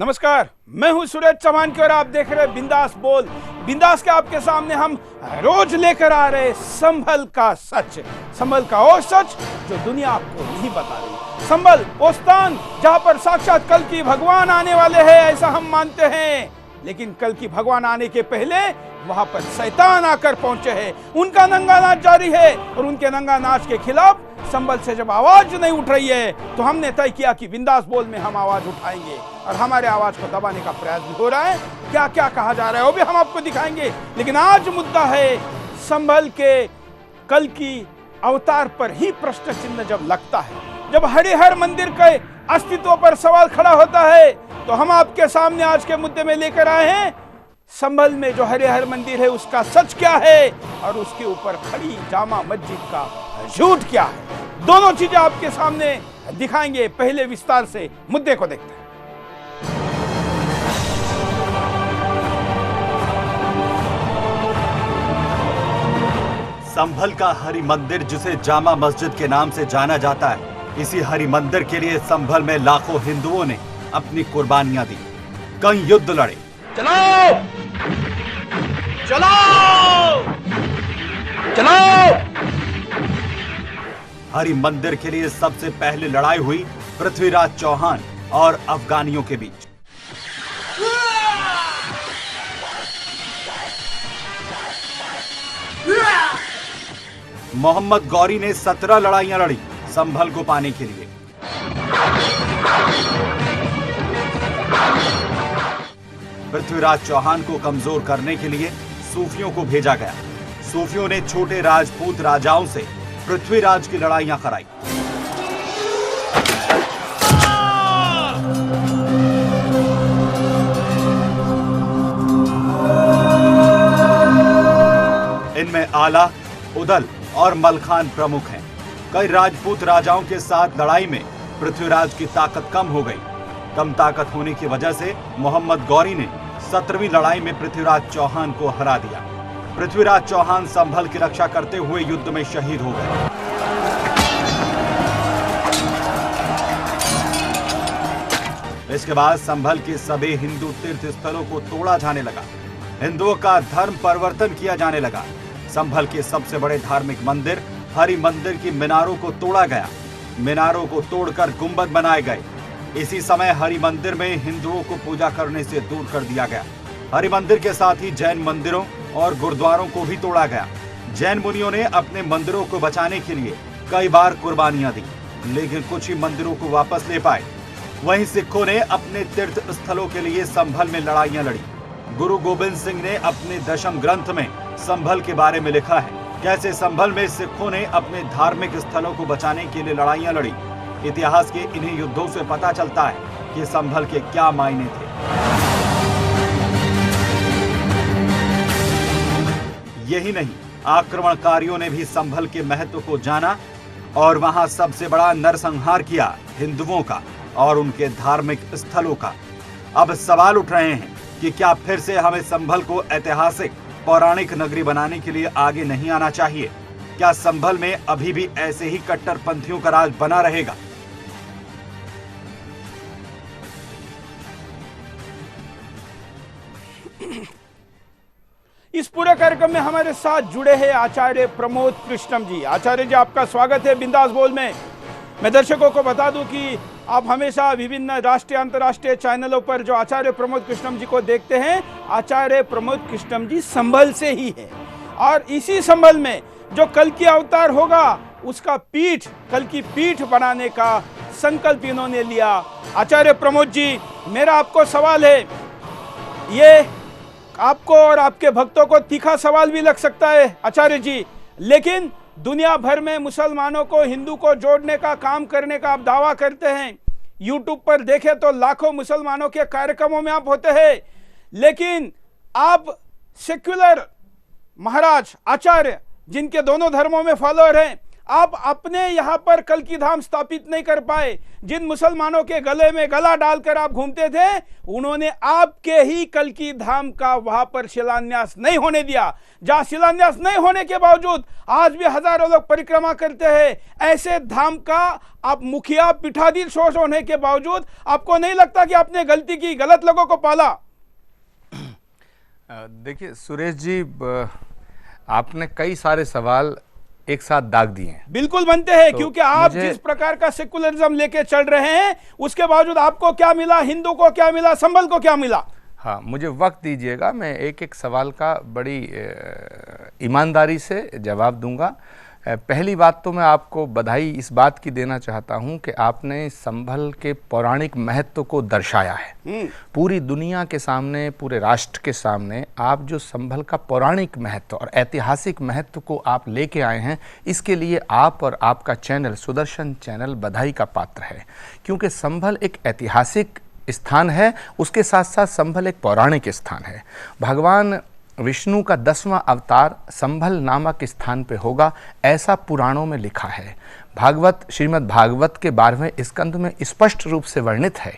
नमस्कार, मैं हूं सुरेश चौहान और आप देख रहे हैं बिंदास बोल। बिंदास के आपके सामने हम रोज लेकर आ रहे संभल का सच, संभल का वो सच जो दुनिया आपको नहीं बता रही। संभल वो स्थान जहां पर साक्षात कल की भगवान आने वाले हैं, ऐसा हम मानते हैं, लेकिन कल की भगवान आने के पहले वहां पर शैतान आकर पहुंचे हैं। उनका नंगा नाच जारी है और उनके नंगा नाच के खिलाफ संभल से जब आवाज नहीं उठ रही है तो हमने तय किया कि बिंदास बोल में हम आवाज उठाएंगे और हमारे आवाज को दबाने का प्रयास भी हो रहा है। क्या क्या कहा जा रहा है वो भी हम आपको दिखाएंगे, लेकिन आज मुद्दा है संभल के कल की अवतार पर ही प्रश्न चिन्ह जब लगता है, जब हरिहर मंदिर के अस्तित्व पर सवाल खड़ा होता है, तो हम आपके सामने आज के मुद्दे में लेकर आए हैं संभल में जो हरिहर मंदिर है उसका सच क्या है और उसके ऊपर खड़ी जामा मस्जिद का झूठ क्या है। दोनों चीजें आपके सामने दिखाएंगे। पहले विस्तार से मुद्दे को देखते हैं। संभल का हरि मंदिर, जिसे जामा मस्जिद के नाम से जाना जाता है, इसी हरि मंदिर के लिए संभल में लाखों हिंदुओं ने अपनी कुर्बानियां दी, कई युद्ध लड़े। चलो चलो चलो। हरि मंदिर के लिए सबसे पहले लड़ाई हुई पृथ्वीराज चौहान और अफगानियों के बीच। मोहम्मद गौरी ने 17 लड़ाइयां लड़ी संभल को पाने के लिए। पृथ्वीराज चौहान को कमजोर करने के लिए सूफियों को भेजा गया। सूफियों ने छोटे राजपूत राजाओं से पृथ्वीराज की लड़ाइयां कराई। इनमें आला, उदल और मलखान प्रमुख हैं। कई राजपूत राजाओं के साथ लड़ाई में पृथ्वीराज की ताकत कम हो गई। कम ताकत होने की वजह से मोहम्मद गौरी ने 17वीं लड़ाई में पृथ्वीराज चौहान को हरा दिया। पृथ्वीराज चौहान संभल की रक्षा करते हुए युद्ध में शहीद हो गए। इसके बाद संभल के सभी हिंदू तीर्थ स्थलों को तोड़ा जाने लगा। हिंदुओं का धर्म परिवर्तन किया जाने लगा। संभल के सबसे बड़े धार्मिक मंदिर हरि मंदिर की मीनारों को तोड़ा गया। मीनारों को तोड़कर गुंबद बनाए गए। इसी समय हरि मंदिर में हिंदुओं को पूजा करने से दूर कर दिया गया। हरि मंदिर के साथ ही जैन मंदिरों और गुरुद्वारों को भी तोड़ा गया। जैन मुनियों ने अपने मंदिरों को बचाने के लिए कई बार कुर्बानियां दी, लेकिन कुछ ही मंदिरों को वापस ले पाए। वहीं सिखों ने अपने तीर्थ स्थलों के लिए संभल में लड़ाइयां लड़ी। गुरु गोविंद सिंह ने अपने दशम ग्रंथ में संभल के बारे में लिखा है, कैसे संभल में सिखों ने अपने धार्मिक स्थलों को बचाने के लिए लड़ाइयां लड़ी। इतिहास के इन्हीं युद्धों से पता चलता है कि संभल के क्या मायने थे। यही नहीं, आक्रमणकारियों ने भी संभल के महत्व को जाना और वहां सबसे बड़ा नरसंहार किया हिंदुओं का और उनके धार्मिक स्थलों का। अब सवाल उठ रहे हैं कि क्या फिर से हमें संभल को ऐतिहासिक पौराणिक नगरी बनाने के लिए आगे नहीं आना चाहिए? क्या संभल में अभी भी ऐसे ही कट्टरपंथियों का राज बना रहेगा? इस पूरे कार्यक्रम में हमारे साथ जुड़े हैं आचार्य प्रमोद कृष्णम जी। आचार्य जी, आपका स्वागत है बिंदास बोल में। मैं दर्शकों को बता दूं कि आप हमेशा विभिन्न राष्ट्रीय अंतर्राष्ट्रीय चैनलों पर जो आचार्य प्रमोद कृष्णम जी को देखते हैं, आचार्य प्रमोद कृष्णम जी संभल से ही है। और इसी संभल में जो कल की अवतार होगा उसका पीठ, कल की पीठ बनाने का संकल्प इन्होंने लिया। आचार्य प्रमोद जी, मेरा आपको सवाल है, ये आपको और आपके भक्तों को तीखा सवाल भी लग सकता है आचार्य जी, लेकिन दुनिया भर में मुसलमानों को हिंदू को जोड़ने का काम करने का आप दावा करते हैं। यूट्यूब पर देखें तो लाखों मुसलमानों के कार्यक्रमों में आप होते हैं, लेकिन आप सेक्युलर महाराज आचार्य, जिनके दोनों धर्मों में फॉलोअर हैं, आप अपने यहाँ पर कल की धाम स्थापित नहीं कर पाए। जिन मुसलमानों के गले में गला डालकर आप घूमते थे, उन्होंने आपके ही कल की धाम का वहां पर शिलान्यास नहीं होने दिया। जहां शिलान्यास नहीं होने के बावजूद आज भी हजारों लोग परिक्रमा करते हैं। ऐसे धाम का आप मुखिया पीठाधीश होने के बावजूद आपको नहीं लगता कि आपने गलती की, गलत लोगों को पाला? देखिए सुरेश जी, आपने कई सारे सवाल एक साथ दाग दिए हैं। बिल्कुल बनते हैं, तो क्योंकि आप जिस प्रकार का सेकुलरिज्म लेके चल रहे हैं, उसके बावजूद आपको क्या मिला, हिंदू को क्या मिला, संभल को क्या मिला? हाँ, मुझे वक्त दीजिएगा, मैं एक एक सवाल का बड़ी ईमानदारी से जवाब दूंगा। पहली बात तो मैं आपको बधाई इस बात की देना चाहता हूं कि आपने संभल के पौराणिक महत्व को दर्शाया है। पूरी दुनिया के सामने, पूरे राष्ट्र के सामने आप जो संभल का पौराणिक महत्व और ऐतिहासिक महत्व को आप लेके आए हैं, इसके लिए आप और आपका चैनल, सुदर्शन चैनल, बधाई का पात्र है। क्योंकि संभल एक ऐतिहासिक स्थान है, उसके साथ साथ संभल एक पौराणिक स्थान है। भगवान विष्णु का 10वां अवतार संभल नामक स्थान पे होगा, ऐसा पुराणों में लिखा है। भागवत, श्रीमद् भागवत के 12वें स्कंद में स्पष्ट रूप से वर्णित है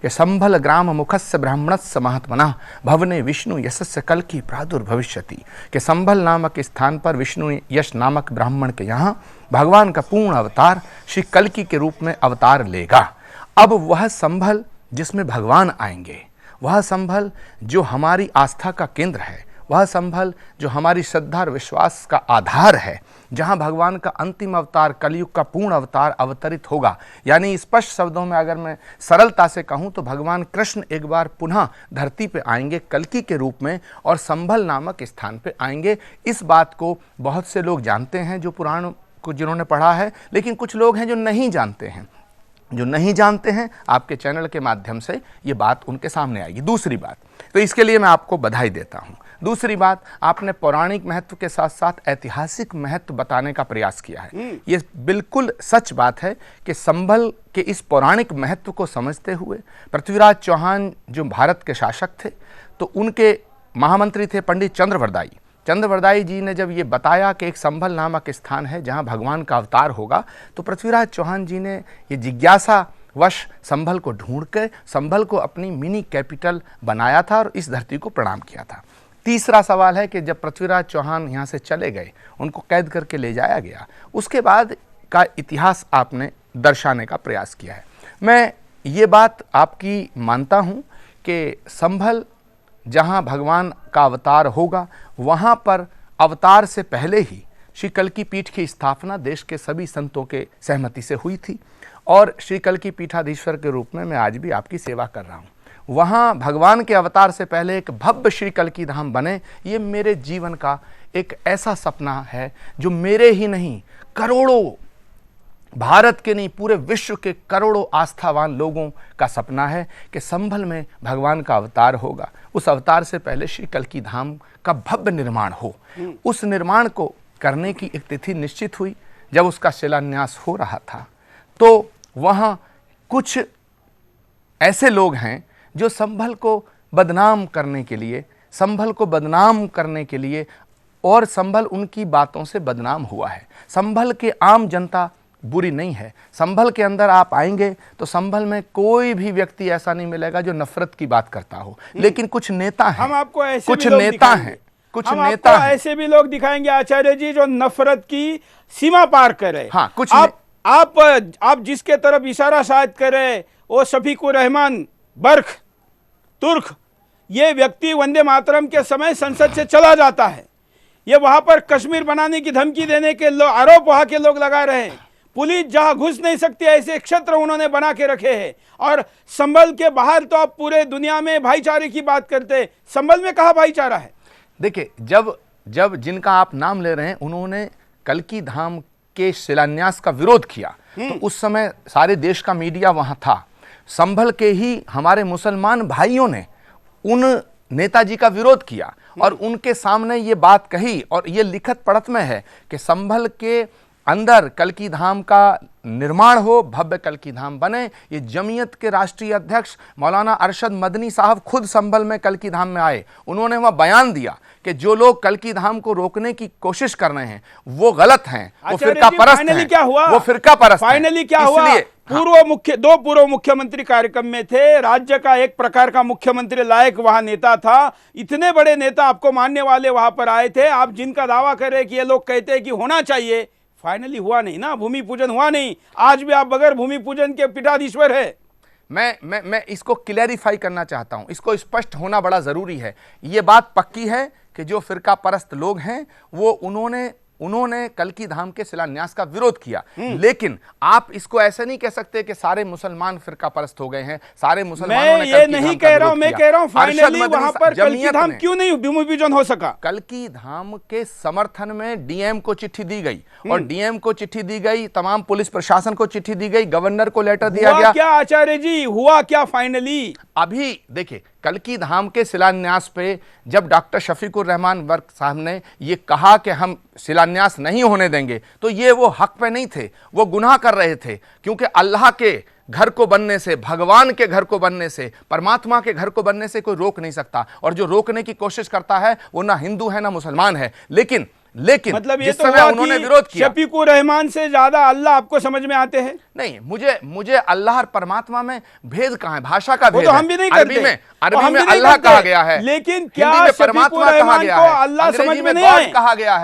कि संभल ग्राम मुखस्य ब्राह्मणस्य महात्मना भवने विष्णु यशस्य कल्कि प्रादुर्भविष्यति, कि संभल नामक स्थान पर विष्णु यश नामक ब्राह्मण के यहाँ भगवान का पूर्ण अवतार श्री कल्कि के रूप में अवतार लेगा। अब वह संभल जिसमें भगवान आएंगे, वह संभल जो हमारी आस्था का केंद्र है, वह संभल जो हमारी श्रद्धा और विश्वास का आधार है, जहां भगवान का अंतिम अवतार, कलयुग का पूर्ण अवतार अवतरित होगा। यानी स्पष्ट शब्दों में अगर मैं सरलता से कहूं तो भगवान कृष्ण एक बार पुनः धरती पे आएंगे कल्कि के रूप में और संभल नामक स्थान पे आएंगे। इस बात को बहुत से लोग जानते हैं जो पुराण को जिन्होंने पढ़ा है, लेकिन कुछ लोग हैं जो नहीं जानते हैं। जो नहीं जानते हैं, आपके चैनल के माध्यम से ये बात उनके सामने आएगी। दूसरी बात, तो इसके लिए मैं आपको बधाई देता हूँ। दूसरी बात, आपने पौराणिक महत्व के साथ साथ ऐतिहासिक महत्व बताने का प्रयास किया है। ये बिल्कुल सच बात है कि संभल के इस पौराणिक महत्व को समझते हुए पृथ्वीराज चौहान जो भारत के शासक थे, तो उनके महामंत्री थे पंडित चंद्रवरदाई जी ने जब ये बताया कि एक संभल नामक स्थान है जहाँ भगवान का अवतार होगा, तो पृथ्वीराज चौहान जी ने ये जिज्ञासा वश संभल को ढूंढ कर संभल को अपनी मिनी कैपिटल बनाया था और इस धरती को प्रणाम किया था। तीसरा सवाल है कि जब पृथ्वीराज चौहान यहाँ से चले गए, उनको कैद करके ले जाया गया, उसके बाद का इतिहास आपने दर्शाने का प्रयास किया है। मैं ये बात आपकी मानता हूँ कि संभल जहाँ भगवान का अवतार होगा, वहाँ पर अवतार से पहले ही श्री कल्कि पीठ की स्थापना देश के सभी संतों के सहमति से हुई थी और श्री कल्कि पीठाधीश्वर के रूप में मैं आज भी आपकी सेवा कर रहा हूँ। वहाँ भगवान के अवतार से पहले एक भव्य श्री कल्कि धाम बने, ये मेरे जीवन का एक ऐसा सपना है जो मेरे ही नहीं, करोड़ों, भारत के नहीं, पूरे विश्व के करोड़ों आस्थावान लोगों का सपना है कि संभल में भगवान का अवतार होगा। उस अवतार से पहले श्री कल्कि धाम का भव्य निर्माण हो। उस निर्माण को करने की एक तिथि निश्चित हुई। जब उसका शिलान्यास हो रहा था तो वहाँ कुछ ऐसे लोग हैं जो संभल को बदनाम करने के लिए और संभल उनकी बातों से बदनाम हुआ है। संभल के आम जनता बुरी नहीं है। संभल के अंदर आप आएंगे तो संभल में कोई भी व्यक्ति ऐसा नहीं मिलेगा जो नफरत की बात करता हो, लेकिन कुछ नेता हैं, हम आपको ऐसे कुछ भी लोग नेता दिखाएंगे। हैं, कुछ हम नेता आपको हैं। ऐसे भी लोग दिखाएंगे आचार्य जी जो नफरत की सीमा पार करे। हाँ, कुछ आप जिसके तरफ इशारा शायद करे वो शफीकुर रहमान बर्ख तुर्क, ये व्यक्ति वंदे मातरम के समय संसद से चला जाता है। ये वहां पर कश्मीर बनाने की धमकी देने के आरोप वहां के लोग लगा रहे हैं। पुलिस जहां घुस नहीं सकती ऐसे क्षेत्र उन्होंने बना के रखे हैं। और संभल के बाहर तो आप पूरे दुनिया में भाईचारे की बात करते हैं, संभल में कहाँ भाईचारा है? देखिए, जब जिनका आप नाम ले रहे हैं उन्होंने कल्कि धाम के शिलान्यास का विरोध किया, तो उस समय सारे देश का मीडिया वहां था। संभल के ही हमारे मुसलमान भाइयों ने उन नेताजी का विरोध किया और उनके सामने ये बात कही, और ये लिखत पढ़त में है कि संभल के अंदर कल्कि धाम का निर्माण हो, भव्य कल्कि धाम बने। ये जमीयत के राष्ट्रीय अध्यक्ष मौलाना अरशद मदनी साहब खुद संभल में कल्कि धाम में आए। उन्होंने वह बयान दिया कि जो लोग कल्कि धाम को रोकने की कोशिश कर रहे हैं वो गलत हैं, वो फिरका परस्त फाइनली हैं, क्या हुआ? वो फिरका परस्त हैं। फाइनली क्या हुआ? दो पूर्व मुख्यमंत्री कार्यक्रम में थे, राज्य का एक प्रकार का मुख्यमंत्री लायक वहां नेता था, इतने बड़े नेता आपको मानने वाले वहां पर आए थे, आप जिनका दावा करें कि ये लोग कहते हैं कि होना चाहिए, फाइनली हुआ नहीं ना, भूमि पूजन हुआ नहीं। आज भी आप बगैर भूमि पूजन के पीठाधीश्वर है। मैं इसको क्लैरिफाई करना चाहता हूं, इसको स्पष्ट होना बड़ा जरूरी है। ये बात पक्की है कि जो फिरका परस्त लोग हैं वो उन्होंने कल्कि धाम के शिलान्यास का विरोध किया, लेकिन आप इसको ऐसे नहीं कह सकते कि सारे मुसलमान फिरका परस्त हो गए हैं, सारे मुसलमानों ने ये नहीं कह रहा हूं, मैं कह रहा हूं फाइनली वहां पर कल्कि धाम क्यों नहीं भूमि पूजन हो सका? कल्कि धाम के समर्थन में डीएम को चिट्ठी दी गई, और डीएम को चिट्ठी दी गई, तमाम पुलिस प्रशासन को चिट्ठी दी गई, गवर्नर को लेटर दिया गया। क्या आचार्य जी हुआ क्या फाइनली? अभी देखिए, कल्कि धाम के शिलान्यास पे जब डॉक्टर शफीकुर रहमान वर्क साहब ने ये कहा कि हम शिलान्यास नहीं होने देंगे, तो ये वो हक पे नहीं थे, वो गुनाह कर रहे थे, क्योंकि अल्लाह के घर को बनने से, भगवान के घर को बनने से, परमात्मा के घर को बनने से कोई रोक नहीं सकता, और जो रोकने की कोशिश करता है वो ना हिंदू है ना मुसलमान है। लेकिन मतलब ये जिस तो समय उन्होंने विरोध किया, शफीकुर रहमान से ज्यादा अल्लाह आपको समझ में आते हैं? नहीं, मुझे अल्लाह और परमात्मा में भेद कहां है? भाषा का भेद तो हम भी नहीं करते। अरबी में अल्लाह कहा गया है, लेकिन क्या हिंदी में परमात्मा कहा गया है, अल्लाह समझ में नहीं गॉड आए? कहा गया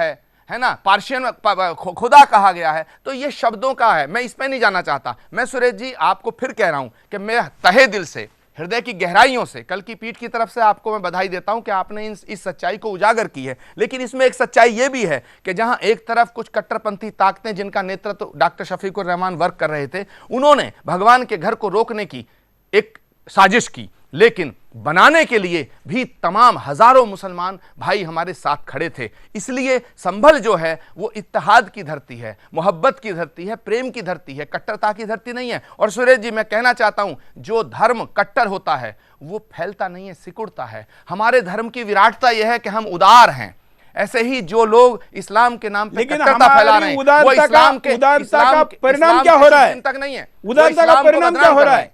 है ना, पार्शियन में खुदा कहा गया है। तो ये शब्दों का है, मैं इस पे नहीं जाना चाहता। मैं सुरेश जी आपको फिर कह रहा हूं कि मैं तहे दिल से, हृदय की गहराइयों से कल की पीठ की तरफ से आपको मैं बधाई देता हूं कि आपने इस सच्चाई को उजागर की है। लेकिन इसमें एक सच्चाई यह भी है कि जहां एक तरफ कुछ कट्टरपंथी ताकतें जिनका नेतृत्व डॉक्टर शफीकुर रहमान वर्क कर रहे थे, उन्होंने भगवान के घर को रोकने की एक साजिश की, लेकिन बनाने के लिए भी तमाम हजारों मुसलमान भाई हमारे साथ खड़े थे। इसलिए संभल जो है वो इत्तेहाद की धरती है, मोहब्बत की धरती है, प्रेम की धरती है, कट्टरता की धरती नहीं है। और सुरेश जी मैं कहना चाहता हूं, जो धर्म कट्टर होता है वो फैलता नहीं है, सिकुड़ता है। हमारे धर्म की विराटता यह है कि हम उदार हैं। ऐसे ही जो लोग इस्लाम के नाम पे कट्टरता फैला रहे हैं, वो इस्लाम का परिणाम क्या हो रहा है? चिंतक नहीं है। उदारता का परिणाम क्या हो रहा है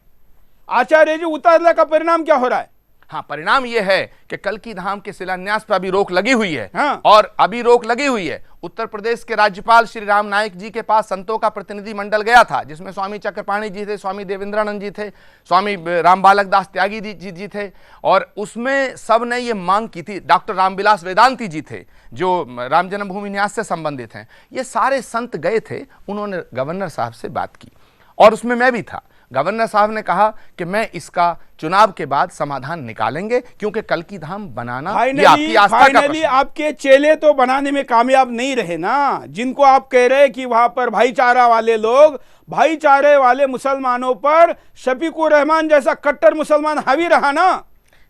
आचार्य जी? उतारने का परिणाम क्या हो रहा है? हाँ, परिणाम यह है कि कल्कि धाम के शिलान्यास पर अभी रोक लगी हुई है। हाँ। और अभी रोक लगी हुई है। उत्तर प्रदेश के राज्यपाल श्री राम नाईक जी के पास संतों का प्रतिनिधि मंडल गया था, जिसमें स्वामी चक्रपाणी जी थे, स्वामी देवेंद्रानंद जी थे, स्वामी राम बालक दास त्यागी जी थे, और उसमें सब ने ये मांग की थी। डॉक्टर रामविलास वेदांती जी थे जो राम जन्मभूमि न्यास से संबंधित हैं। ये सारे संत गए थे, उन्होंने गवर्नर साहब से बात की, और उसमें मैं भी था। गवर्नर साहब ने कहा कि मैं इसका चुनाव के बाद समाधान निकालेंगे, क्योंकि कल्कि धाम बनाना ये आपकी आस्था का प्रश्न है। आपके चेले तो बनाने में कामयाब नहीं रहे ना, जिनको आप कह रहे हैं कि वहां पर भाईचारा वाले लोग, भाईचारे वाले मुसलमानों पर शफीकुर रहमान जैसा कट्टर मुसलमान हावी रहा ना।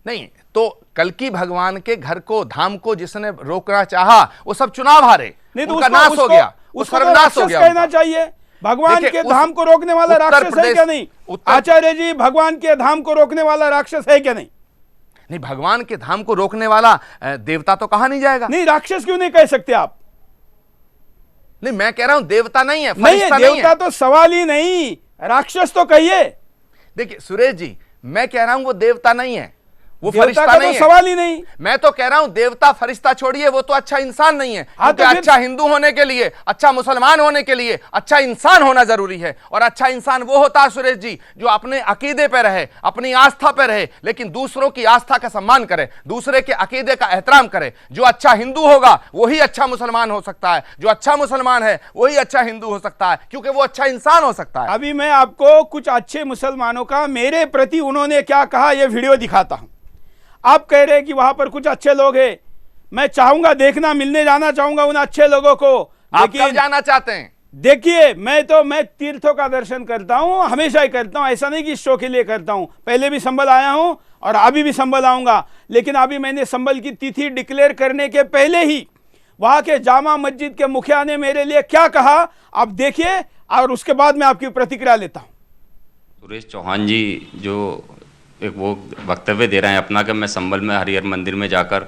नहीं, तो कल्कि भगवान के घर को, धाम को जिसने रोकना चाहा वो सब चुनाव हारे, उनका नाश हो गया, उसको सर्वनाश हो गया। कहना चाहिए भगवान के धाम को रोकने वाला राक्षस है क्या नहीं? आचार्य जी, भगवान के धाम को रोकने वाला राक्षस है क्या नहीं? नहीं, भगवान के धाम को रोकने वाला देवता तो कहा नहीं जाएगा। नहीं, राक्षस क्यों नहीं कह सकते आप? नहीं, मैं कह रहा हूं देवता नहीं है, फरिश्ता नहीं है। देवता तो सवाल ही नहीं, राक्षस तो कहिए। देखिए सुरेश जी, मैं कह रहा हूं वो देवता नहीं है, वो फरिश्ता नहीं तो है। सवाल ही नहीं। मैं तो कह रहा हूं देवता फरिश्ता छोड़िए, वो तो अच्छा इंसान नहीं है। हाँ, तो अच्छा हिंदू होने के लिए, अच्छा मुसलमान होने के लिए अच्छा इंसान होना जरूरी है। और अच्छा इंसान वो होता है सुरेश जी, जो अपने अकीदे पे रहे, अपनी आस्था पे रहे, लेकिन दूसरों की आस्था का सम्मान करे, दूसरे के अकीदे का एहतराम करे। जो अच्छा हिंदू होगा वही अच्छा मुसलमान हो सकता है, जो अच्छा मुसलमान है वही अच्छा हिंदू हो सकता है, क्योंकि वो अच्छा इंसान हो सकता है। अभी मैं आपको कुछ अच्छे मुसलमानों का मेरे प्रति उन्होंने क्या कहा ये वीडियो दिखाता हूं। आप कह रहे हैं कि वहां पर कुछ अच्छे लोग हैं, मैं चाहूंगा देखना, मिलने जाना चाहूंगा उन अच्छे लोगों को। आप कब जाना चाहते हैं? देखिए, मैं तीर्थों का दर्शन करता हूं, हमेशा ही करता हूं, ऐसा नहीं कि इस शो के लिए करता हूं। पहले भी संभल आया हूं और अभी भी संभल आऊंगा, लेकिन अभी मैंने संभल की तिथि डिक्लेयर करने के पहले ही वहां के जामा मस्जिद के मुखिया ने मेरे लिए क्या कहा आप देखिए, और उसके बाद मैं आपकी प्रतिक्रिया लेता हूं। सुरेश चौहान जी जो एक वो वक्तव्य दे रहे हैं अपना कि मैं संभल में हरिहर मंदिर में जाकर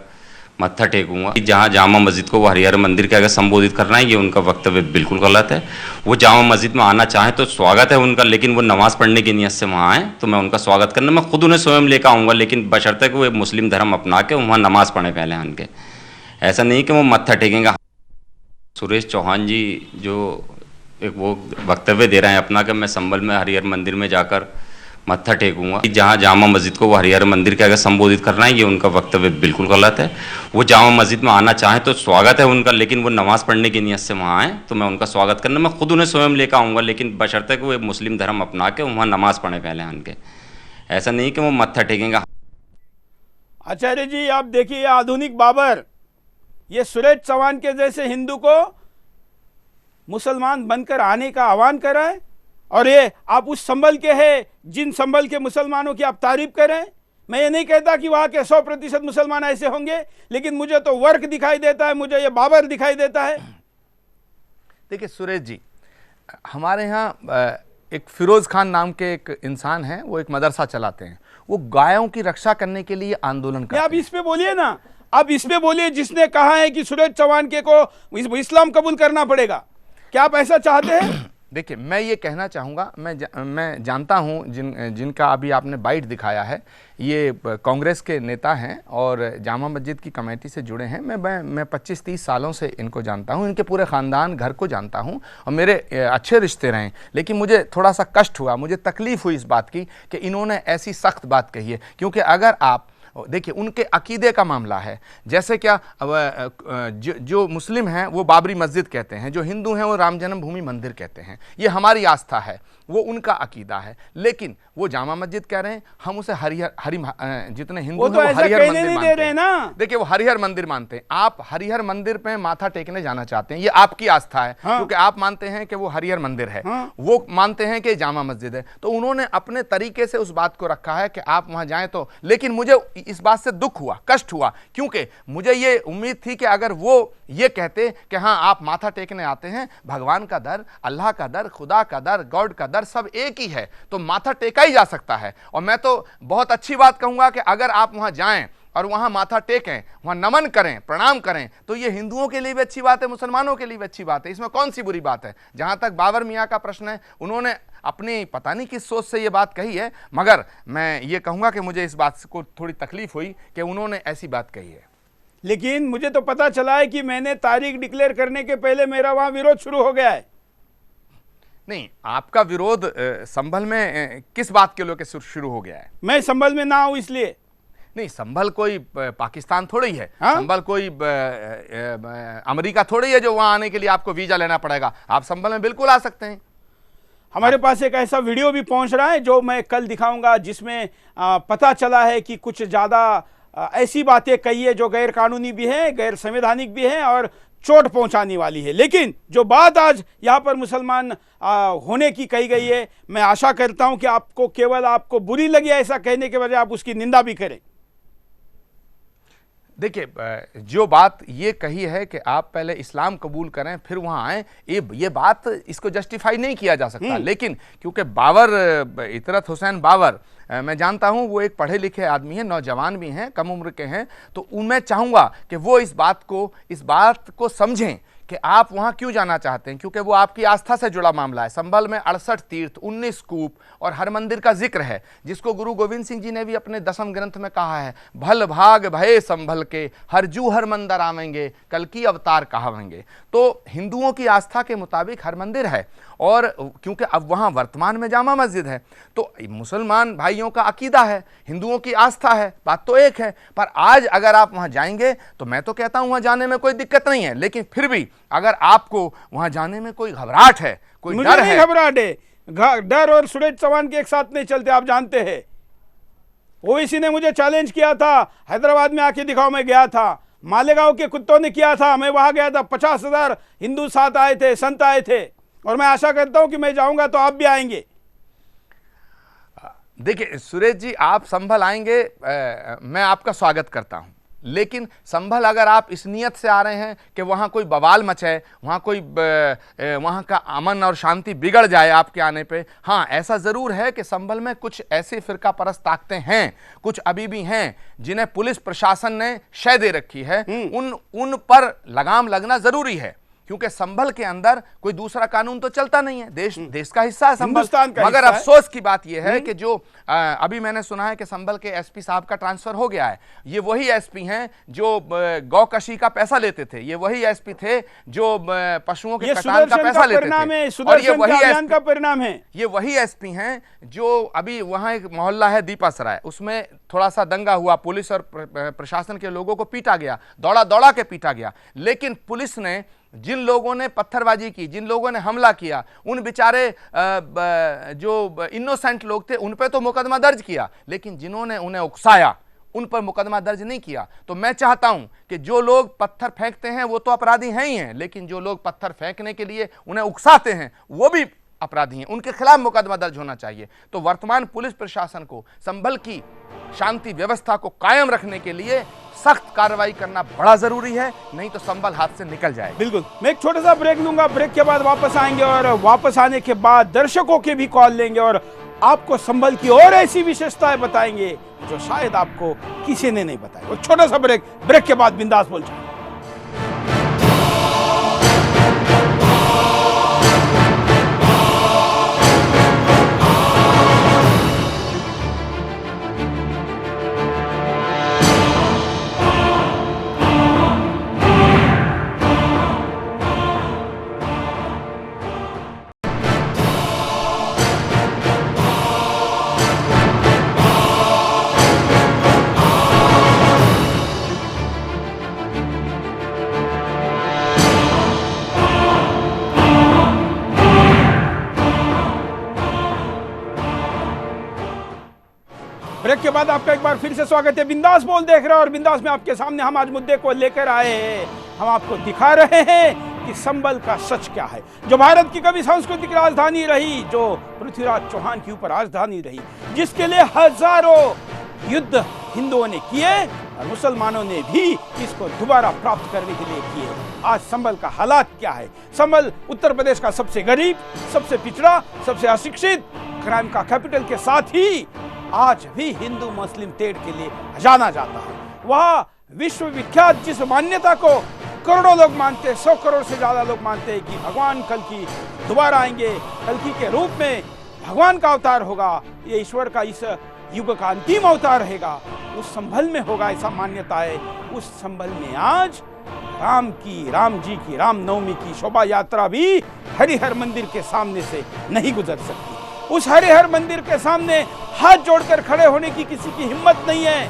मत्था टेकूंगा, जहां जामा मस्जिद को वो हरिहर मंदिर के अगर संबोधित करना है, ये उनका वक्तव्य बिल्कुल गलत है। वो जामा मस्जिद में आना चाहें तो स्वागत है उनका, लेकिन वो नमाज पढ़ने की नीयत से वहाँ आए तो मैं उनका स्वागत करना, मैं खुद उन्हें स्वयं लेकर आऊँगा, लेकिन बशर्ते कि वो मुस्लिम धर्म अपना के वहाँ नमाज पढ़े पहले उनके। ऐसा नहीं कि वो मत्था टेकेंगे। सुरेश चौहान जी जो एक वो वक्तव्य दे रहे हैं अपना कि मैं संभल में हरिहर मंदिर में जाकर मत्था टेकूंगा, जहाँ जामा मस्जिद को वो हरिहर मंदिर के अगर संबोधित करना है, ये उनका वक्तव्य बिल्कुल गलत है। वो जामा मस्जिद में आना चाहें तो स्वागत है उनका, लेकिन वो नमाज़ पढ़ने की नीयत से वहाँ आएँ तो मैं उनका स्वागत करना, मैं खुद उन्हें स्वयं लेकर आऊँगा, लेकिन बशर्ते कि वो मुस्लिम धर्म अपना के वहाँ नमाज़ पढ़े पहले उनके। ऐसा नहीं कि वो मत्था टेकेंगे। आचार्य जी आप देखिए, आधुनिक बाबर ये सुरेश चौहान के जैसे हिंदू को मुसलमान बनकर आने का आह्वान कर रहे हैं, और ये आप उस संभल के हैं जिन संभल के मुसलमानों की आप तारीफ कर रहे हैं। मैं ये नहीं कहता कि वहाँ के 100% मुसलमान ऐसे होंगे, लेकिन मुझे तो वर्क दिखाई देता है, मुझे ये बाबर दिखाई देता है। देखिए सुरेश जी, हमारे यहाँ एक फिरोज खान नाम के एक इंसान हैं, वो एक मदरसा चलाते हैं, वो गायों की रक्षा करने के लिए आंदोलन करते हैं। आप इस पे बोलिए ना, आप इस पे बोलिए जिसने कहा है कि सुरेश चौहान के को इस्लाम कबूल करना पड़ेगा। क्या आप ऐसा चाहते हैं? देखिए मैं ये कहना चाहूँगा, मैं जानता हूँ जिनका अभी आपने बाइट दिखाया है, ये कांग्रेस के नेता हैं और जामा मस्जिद की कमेटी से जुड़े हैं। मैं 25-30 सालों से इनको जानता हूँ, इनके पूरे ख़ानदान घर को जानता हूँ और मेरे अच्छे रिश्ते रहे। लेकिन मुझे थोड़ा सा कष्ट हुआ, मुझे तकलीफ़ हुई इस बात की कि इन्होंने ऐसी सख्त बात कही है। क्योंकि अगर आप देखिए उनके अकीदे का मामला है, जैसे क्या जो मुस्लिम हैं वो बाबरी मस्जिद कहते हैं, जो हिंदू हैं वो राम जन्मभूमि मंदिर कहते हैं, ये हमारी आस्था है, वो उनका अकीदा है। लेकिन वो जामा मस्जिद कह रहे हैं, हम उसे जितने हिंदू हैं वो हरिहर मंदिर मानते हैं। देखिए वो हरिहर मंदिर मानते हैं, आप हरिहर मंदिर पे माथा टेकने जाना चाहते हैं, ये आपकी आस्था है। हाँ। क्योंकि आप मानते हैं कि वो हरिहर मंदिर है। हाँ। वो मानते हैं कि जामा मस्जिद है, तो उन्होंने अपने तरीके से उस बात को रखा है कि आप वहां जाएं तो। लेकिन मुझे इस बात से दुख हुआ, कष्ट हुआ, क्योंकि मुझे ये उम्मीद थी कि अगर वो ये कहते कि हाँ आप माथा टेकने आते हैं, भगवान का दर, अल्लाह का दर, खुदा का दर, गॉड का दर सब एक ही है, तो माथा टेका ही जा सकता है। और मैं तो बहुत अच्छी बात कहूंगा कि अगर आप वहां जाएं और वहां माथा टेकें, वहां नमन करें, प्रणाम करें, तो ये हिंदुओं के लिए भी अच्छी बात है, मुसलमानों के लिए भी अच्छी बात है, इसमें कौन सी बुरी बात है। जहां तक बाबर मियाँ का प्रश्न है, उन्होंने अपनी पता नहीं किस सोच से ये बात कही है, मगर मैं ये कहूंगा कि मुझे इस बात को थोड़ी तकलीफ हुई कि उन्होंने ऐसी बात कही है। लेकिन मुझे तो पता चला है कि मैंने तारीख डिक्लेयर करने के पहले मेरा वहां विरोध शुरू हो गया है। नहीं, आपका विरोध संभल में किस बात के लेकर शुरू हो गया है? मैं संभल में ना हूं इसलिए। नहीं, संभल कोई पाकिस्तान थोड़ी है। हाँ? संभल कोई अमेरिका थोड़ी है जो वहां आने के लिए आपको वीजा लेना पड़ेगा। आप संभल में बिल्कुल आ सकते हैं। हमारे पास एक ऐसा वीडियो भी पहुंच रहा है जो मैं कल दिखाऊंगा, जिसमें पता चला है कि कुछ ज़्यादा ऐसी बातें कही है जो गैर कानूनी भी है, गैर संवैधानिक भी है और चोट पहुंचाने वाली है। लेकिन जो बात आज यहाँ पर मुसलमान होने की कही गई है, मैं आशा करता हूं कि आपको केवल आपको बुरी लगी ऐसा कहने के बजाय आप उसकी निंदा भी करें। देखिए, जो बात ये कही है कि आप पहले इस्लाम कबूल करें फिर वहाँ आएँ, ये बात इसको जस्टिफाई नहीं किया जा सकता। लेकिन क्योंकि बाबर, इतरत हुसैन बाबर, मैं जानता हूँ वो एक पढ़े लिखे आदमी हैं, नौजवान भी हैं, कम उम्र के हैं, तो मैं चाहूँगा कि वो इस बात को समझें कि आप वहाँ क्यों जाना चाहते हैं, क्योंकि वो आपकी आस्था से जुड़ा मामला है। संभल में 68 तीर्थ, 19 कूप और हर मंदिर का जिक्र है, जिसको गुरु गोविंद सिंह जी ने भी अपने 10वें ग्रंथ में कहा है, भल भाग भये संभल के, हर जू हर मंदिर आवेंगे, कल की अवतार कहावेंगे। तो हिंदुओं की आस्था के मुताबिक हर मंदिर है, और क्योंकि अब वहाँ वर्तमान में जामा मस्जिद है, तो मुसलमान भाइयों का अकीदा है, हिंदुओं की आस्था है, बात तो एक है। पर आज अगर आप वहाँ जाएंगे तो मैं तो कहता हूँ वहाँ जाने में कोई दिक्कत नहीं है, लेकिन फिर भी अगर आपको वहाँ जाने में कोई घबराहट है, कोई डर है। घबराहट है, डर और सुरेश चौहान के एक साथ नहीं चलते, आप जानते हैं। ओवैसी ने मुझे चैलेंज किया था, हैदराबाद में आके दिखाओ, मैं गया था। मालेगांव के कुत्तों ने किया था, मैं वहां गया था, 50,000 हिंदू साथ आए थे, संत आए थे, और मैं आशा करता हूं कि मैं जाऊंगा तो आप भी आएंगे। देखिए सुरेश जी, आप संभल आएंगे, मैं आपका स्वागत करता हूं, लेकिन संभल अगर आप इस नियत से आ रहे हैं कि वहाँ कोई बवाल मचे, वहाँ का अमन और शांति बिगड़ जाए आपके आने पे, हाँ ऐसा ज़रूर है कि संभल में कुछ ऐसे फ़िरका परस्त ताकतें हैं, कुछ अभी भी हैं, जिन्हें पुलिस प्रशासन ने शय दे रखी है। उन पर लगाम लगना ज़रूरी है, क्योंकि संभल के अंदर कोई दूसरा कानून तो चलता नहीं है, देश का हिस्सा है संभल। हिंदुस्तान का मगर हिस्सा है। अफसोस की बात यह है कि जो अभी मैंने सुना है कि संभल के एसपी साहब का ट्रांसफर हो गया है। ये वही एसपी हैं जो गौकशी का पैसा लेते थे, ये वही एसपी थे जो पशुओं के कटान का पैसा लेते थे, और ये वही अभियान का परिणाम है। ये वही एसपी हैं जो अभी वहां एक मोहल्ला है दीपा सराय, उसमें थोड़ा सा दंगा हुआ, पुलिस और प्रशासन के लोगों को पीटा गया, दौड़ा दौड़ा के पीटा गया, लेकिन पुलिस ने जिन लोगों ने पत्थरबाजी की, जिन लोगों ने हमला किया, उन बेचारे जो इनोसेंट लोग थे उन पे तो मुकदमा दर्ज किया, लेकिन जिन्होंने उन्हें उकसाया उन पर मुकदमा दर्ज नहीं किया। तो मैं चाहता हूं कि जो लोग पत्थर फेंकते हैं वो तो अपराधी हैं ही हैं, लेकिन जो लोग पत्थर फेंकने के लिए उन्हें उकसाते हैं वो भी अपराधी हैं, उनके खिलाफ मुकदमा दर्ज होना चाहिए। तो वर्तमान पुलिस प्रशासन को संभल की शांति व्यवस्था को कायम रखने के लिए सख्त कार्रवाई करना बड़ा जरूरी है, नहीं तो संभल हाथ से निकल जाएगा। बिल्कुल, मैं एक छोटा सा ब्रेक लूंगा, ब्रेक के बाद वापस आएंगे और वापस आने के बाद दर्शकों के भी कॉल लेंगे और आपको संभल की और ऐसी विशेषताएं बताएंगे जो शायद आपको किसी ने नहीं बताया। और छोटा सा ब्रेक के बाद बिंदास बोल जाएंगे। ब्रेक के बाद आपका एक बार फिर से स्वागत है। बिंदास बोल देख रहे हैं और बिंदास में आपके सामने हम आज मुद्दे को लेकर आए हैं। हम आपको दिखा रहे हैं कि संभल का सच क्या है, जो भारत की कभी सांस्कृतिक राजधानी रही, जो पृथ्वीराज चौहान की ऊपर राजधानी रही, जिसके लिए हजारों युद्ध हिंदुओं ने किए और मुसलमानों ने भी इसको दोबारा प्राप्त करने के लिए किए। आज संभल का हालात क्या है? संभल उत्तर प्रदेश का सबसे गरीब, सबसे पिछड़ा, सबसे अशिक्षित, क्राइम का कैपिटल के साथ ही आज भी हिंदू मुस्लिम तेड़ के लिए जाना जाता है। वह विश्व विख्यात जिस मान्यता को करोड़ों लोग मानते हैं, 100 करोड़ से ज्यादा लोग मानते हैं कि भगवान कल्कि दोबारा आएंगे, कल्कि के रूप में भगवान का अवतार होगा, ये ईश्वर का इस युग का अंतिम अवतार रहेगा, उस संभल में होगा, ऐसा मान्यता है। उस संभल में आज राम जी की रामनवमी की शोभा यात्रा भी हरिहर मंदिर के सामने से नहीं गुजर सकती। उस हरिहर मंदिर के सामने हाथ जोड़कर खड़े होने की किसी की हिम्मत नहीं है।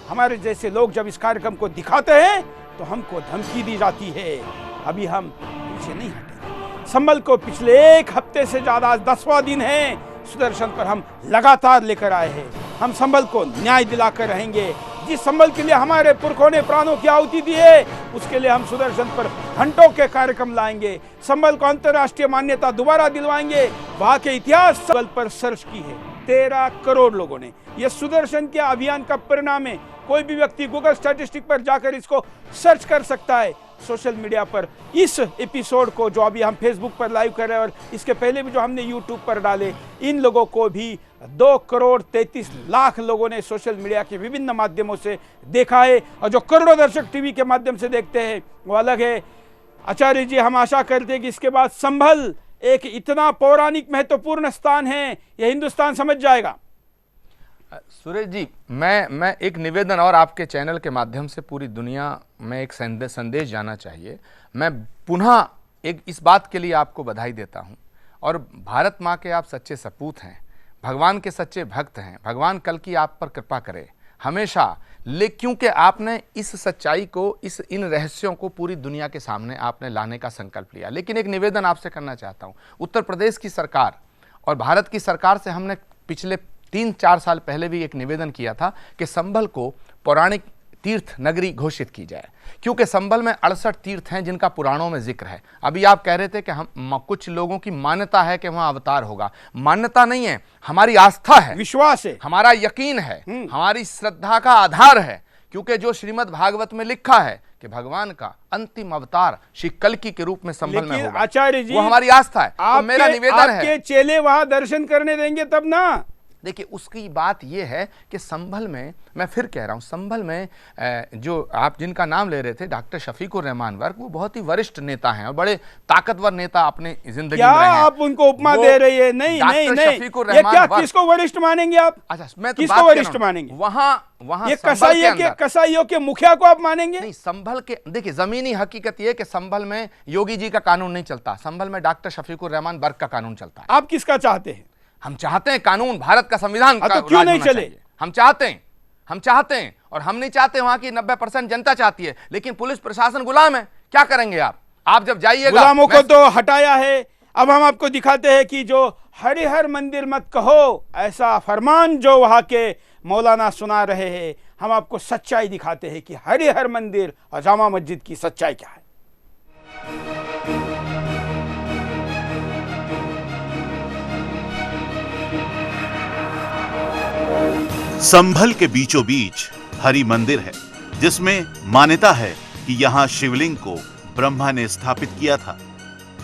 हमारे जैसे लोग जब इस कार्यक्रम को दिखाते हैं तो हमको धमकी दी जाती है। अभी हम पीछे नहीं हटेंगे। संभल को पिछले एक हफ्ते से ज्यादा, आज 10वां दिन है, सुदर्शन पर हम लगातार लेकर आए हैं। हम संभल को न्याय दिलाकर रहेंगे। जिस संभल के लिए हमारे पुरखों ने प्राणों की आहुति दी है, उसके लिए हम सुदर्शन पर घंटों के कार्यक्रम लाएंगे। संभल को अंतर्राष्ट्रीय मान्यता दोबारा दिलवाएंगे। वहां के इतिहास संभल पर सर्च की है 13 करोड़ लोगों ने। यह सुदर्शन के अभियान का परिणाम है। कोई भी व्यक्ति गूगल स्टैटिस्टिक पर जाकर इसको सर्च कर सकता है। सोशल मीडिया पर इस एपिसोड को जो अभी हम फेसबुक पर लाइव कर रहे हैं और इसके पहले भी जो हमने यूट्यूब पर डाले, इन लोगों को भी 2 करोड़ 33 लाख लोगों ने सोशल मीडिया के विभिन्न माध्यमों से देखा है। और जो करोड़ों दर्शक टीवी के माध्यम से देखते हैं वो अलग है। आचार्य जी, हम आशा करते हैं कि इसके बाद संभल एक इतना पौराणिक महत्वपूर्ण स्थान है, यह हिंदुस्तान समझ जाएगा। सुरेश जी, मैं एक निवेदन और आपके चैनल के माध्यम से पूरी दुनिया में एक संदेश जाना चाहिए। मैं पुनः एक इस बात के लिए आपको बधाई देता हूं और भारत माँ के आप सच्चे सपूत हैं, भगवान के सच्चे भक्त हैं। भगवान कल की आप पर कृपा करे हमेशा, क्योंकि आपने इस सच्चाई को, इन रहस्यों को पूरी दुनिया के सामने आपने लाने का संकल्प लिया। लेकिन एक निवेदन आपसे करना चाहता हूँ। उत्तर प्रदेश की सरकार और भारत की सरकार से हमने पिछले 3-4 साल पहले भी एक निवेदन किया था कि संभल को पौराणिक तीर्थ नगरी घोषित की जाए, क्योंकि संभल में 68 तीर्थ हैं जिनका पुराणों में जिक्र है। अभी आप कह रहे थे कि हम कुछ लोगों की मान्यता है कि वहां अवतार होगा। मान्यता नहीं है, हमारी आस्था है, विश्वास है, हमारा यकीन है, हमारी श्रद्धा का आधार है। क्योंकि जो श्रीमद् भागवत में लिखा है कि भगवान का अंतिम अवतार श्री कल्कि के रूप में संभल में होगा, आचार्य जी, वो हमारी आस्था है। तो मेरा निवेदन है, आपके चेले वहां दर्शन करने देंगे तब ना। देखिए उसकी बात यह है कि संभल में, मैं फिर कह रहा हूँ, संभल में जो आप जिनका नाम ले रहे थे डॉक्टर शफीकुर रहमान वर्क, वो बहुत ही वरिष्ठ नेता हैं और बड़े ताकतवर नेता अपने जिंदगी में रहे हैं। आप उनको उपमा दे रही है? नहीं नहीं नहीं, ये क्या, किसको वरिष्ठ मानेंगे आप? अच्छा, मैं तो किसको वरिष्ठ मानेंगे? वहां ये कसाईयों के मुखिया को आप मानेंगे? नहीं, संभल के देखिए जमीनी हकीकत ये कि संभल में योगी जी का कानून नहीं चलता, संभल में डॉक्टर शफीकुर रहमान वर्क का कानून चलता है। आप किसका चाहते हैं? हम चाहते हैं कानून, भारत का संविधान का तो क्यों नहीं चले? हम चाहते हैं और हम नहीं चाहते, वहां की 90% जनता चाहती है, लेकिन पुलिस प्रशासन गुलाम है। क्या करेंगे आप जब जाइएगा, गुलामों को तो हटाया है। अब हम आपको दिखाते हैं कि जो हरिहर मंदिर मत कहो, ऐसा फरमान जो वहां के मौलाना सुना रहे हैं, हम आपको सच्चाई दिखाते हैं कि हरिहर मंदिर और जामा मस्जिद की सच्चाई क्या है। संभल के बीचों बीच हरि मंदिर है, जिसमें मान्यता है कि यहाँ शिवलिंग को ब्रह्मा ने स्थापित किया था।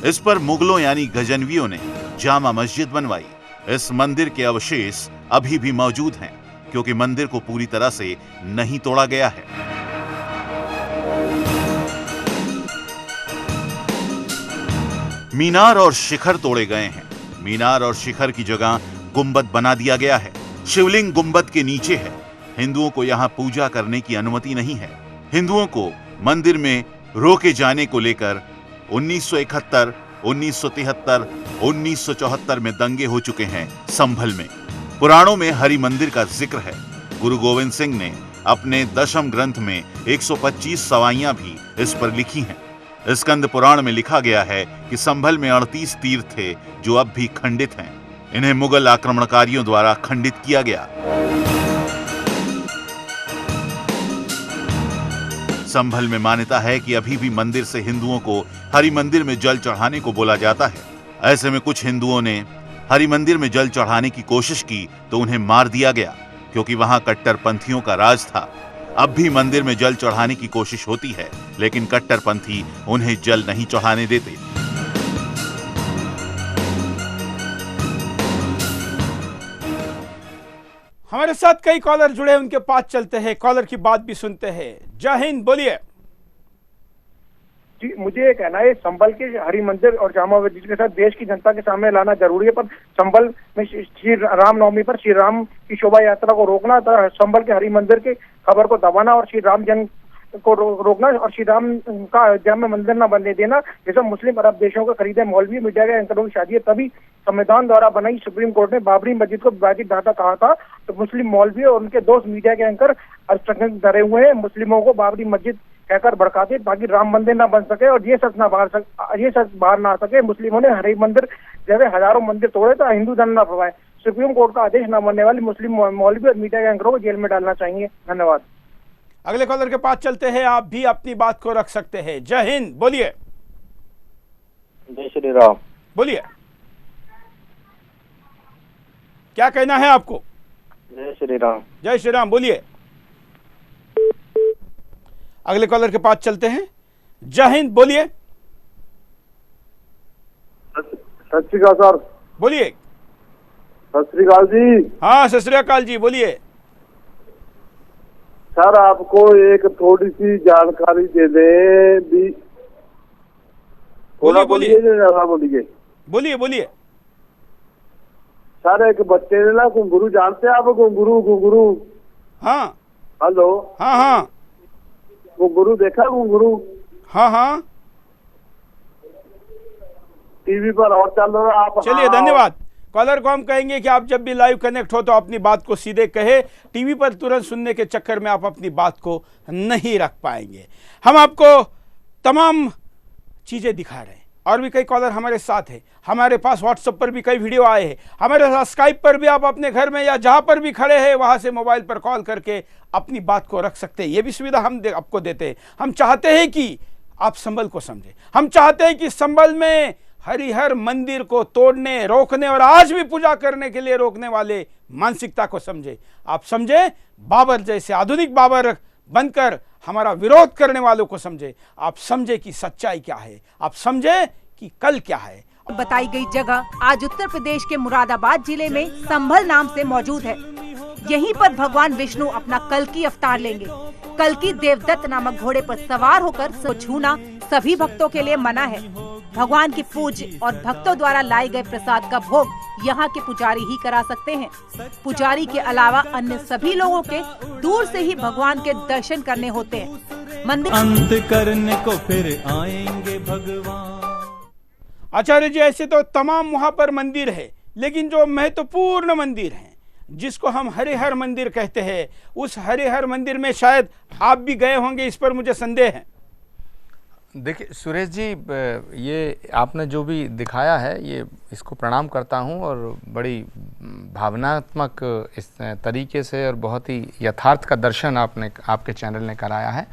इस पर मुगलों यानी गजनवियों ने जामा मस्जिद बनवाई। इस मंदिर के अवशेष अभी भी मौजूद हैं, क्योंकि मंदिर को पूरी तरह से नहीं तोड़ा गया है। मीनार और शिखर तोड़े गए हैं। मीनार और शिखर की जगह गुंबद बना दिया गया है। शिवलिंग गुंबद के नीचे है। हिंदुओं को यहाँ पूजा करने की अनुमति नहीं है। हिंदुओं को मंदिर में रोके जाने को लेकर 1971, 1973, 1974 में दंगे हो चुके हैं संभल में। पुराणों में हरि मंदिर का जिक्र है। गुरु गोविंद सिंह ने अपने दशम ग्रंथ में 125 सवाइयां भी इस पर लिखी हैं। स्कंद पुराण में लिखा गया है कि संभल में 38 तीर्थ थे जो अब भी खंडित हैं। इन्हें मुगल आक्रमणकारियों द्वारा खंडित किया गया। संभल में मान्यता है कि अभी भी मंदिर से हिंदुओं को हरि मंदिर में जल चढ़ाने को बोला जाता है। ऐसे में कुछ हिंदुओं ने हरि मंदिर में जल चढ़ाने की कोशिश की तो उन्हें मार दिया गया, क्योंकि वहां कट्टरपंथियों का राज था। अब भी मंदिर में जल चढ़ाने की कोशिश होती है, लेकिन कट्टरपंथी उन्हें जल नहीं चढ़ाने देते। हमारे साथ कई कॉलर जुड़े, उनके पास चलते हैं, कॉलर की बात भी सुनते हैं। जय हिंद, बोलिए। जी, मुझे ये कहना है, संभल के हरि मंदिर और जामा मस्जिद के साथ देश की जनता के सामने लाना जरूरी है, पर संभल में श्री रामनवमी पर श्री राम की शोभा यात्रा को रोकना, संभल के हरि मंदिर की खबर को दबाना और श्री राम जन्म को रोकना और श्री राम का अयोध्या में मंदिर न बनने देना, जैसे मुस्लिम अरब देशों के खरीदे मौलवी मीडिया के एंकरों की शादी है। तभी संविधान द्वारा बनाई सुप्रीम कोर्ट ने बाबरी मस्जिद को विवादित ढांचा कहा था, तो मुस्लिम मौलवी और उनके दोस्त मीडिया के एंकर डरे हुए हैं। मुस्लिमों को बाबरी मस्जिद कहकर भड़काते ताकि राम मंदिर न बन सके और ये सच बाहर ना आ सके। मुस्लिमों ने हरि मंदिर जैसे हजारों मंदिर तोड़े तो हिंदू धन न फैलाए। सुप्रीम कोर्ट का आदेश न मानने वाले मुस्लिम मौलवी और मीडिया के एंकरों को जेल में डालना चाहिए। धन्यवाद। अगले कॉलर के पास चलते हैं, आप भी अपनी बात को रख सकते हैं। जय हिंद, बोलिए। जय श्री राम, बोलिए, क्या कहना है आपको? जय श्री राम। जय श्री राम, बोलिए। अगले कॉलर के पास चलते हैं। जय हिंद, बोलिए। सत श्री अकाल सर। बोलिए। सत श्री अकाल जी। हाँ, सत श्री अकाल जी, बोलिए। सर, आपको एक थोड़ी सी जानकारी दे दें भी। बोलिए बोलिए बोलिए बोलिए बोलिए। सर, एक बच्चे ने ना घुंघरू, जानते हैं आप? घुंघरू। हाँ, हेलो। हाँ हाँ, घुंघरू देखा? घुंघरू, हाँ हाँ, टीवी पर और चल रहा। आप चलिए, धन्यवाद। कॉलर को हम कहेंगे कि आप जब भी लाइव कनेक्ट हो तो अपनी बात को सीधे कहे। टीवी पर तुरंत सुनने के चक्कर में आप अपनी बात को नहीं रख पाएंगे। हम आपको तमाम चीजें दिखा रहे हैं और भी कई कॉलर हमारे साथ हैं। हमारे पास व्हाट्सएप पर भी कई वीडियो आए हैं। हमारे साथ स्काइप पर भी आप अपने घर में या जहां पर भी खड़े हैं वहां से मोबाइल पर कॉल करके अपनी बात को रख सकते हैं। ये भी सुविधा हम आपको देते हैं। हम चाहते हैं कि आप संभल को समझें। हम चाहते हैं कि संभल में हरिहर मंदिर को तोड़ने, रोकने और आज भी पूजा करने के लिए रोकने वाले मानसिकता को समझे। आप समझे, बाबर जैसे आधुनिक बाबर बनकर हमारा विरोध करने वालों को समझे। आप समझे कि सच्चाई क्या है, आप समझे कि कल क्या है बताई गई जगह आज उत्तर प्रदेश के मुरादाबाद जिले में संभल नाम से मौजूद है। यहीं पर भगवान विष्णु अपना कल्कि अवतार लेंगे। कल्कि देवदत्त नामक घोड़े पर सवार होकर छूना सभी भक्तों के लिए मना है। भगवान की पूज और भक्तों द्वारा लाए गए प्रसाद का भोग यहाँ के पुजारी ही करा सकते हैं। पुजारी के अलावा अन्य सभी लोगों के दूर से ही भगवान के दर्शन करने होते हैं। मंदिर अंत करने को फिर आएंगे भगवान। आचार्य जी, ऐसे तो तमाम वहां पर मंदिर है, लेकिन जो महत्वपूर्ण मंदिर है जिसको हम हरिहर मंदिर कहते हैं, उस हरिहर मंदिर में शायद आप भी गए होंगे, इस पर मुझे संदेह है। देखिए सुरेश जी, ये आपने जो भी दिखाया है, ये इसको प्रणाम करता हूँ और बड़ी भावनात्मक इस तरीके से और बहुत ही यथार्थ का दर्शन आपके चैनल ने कराया है।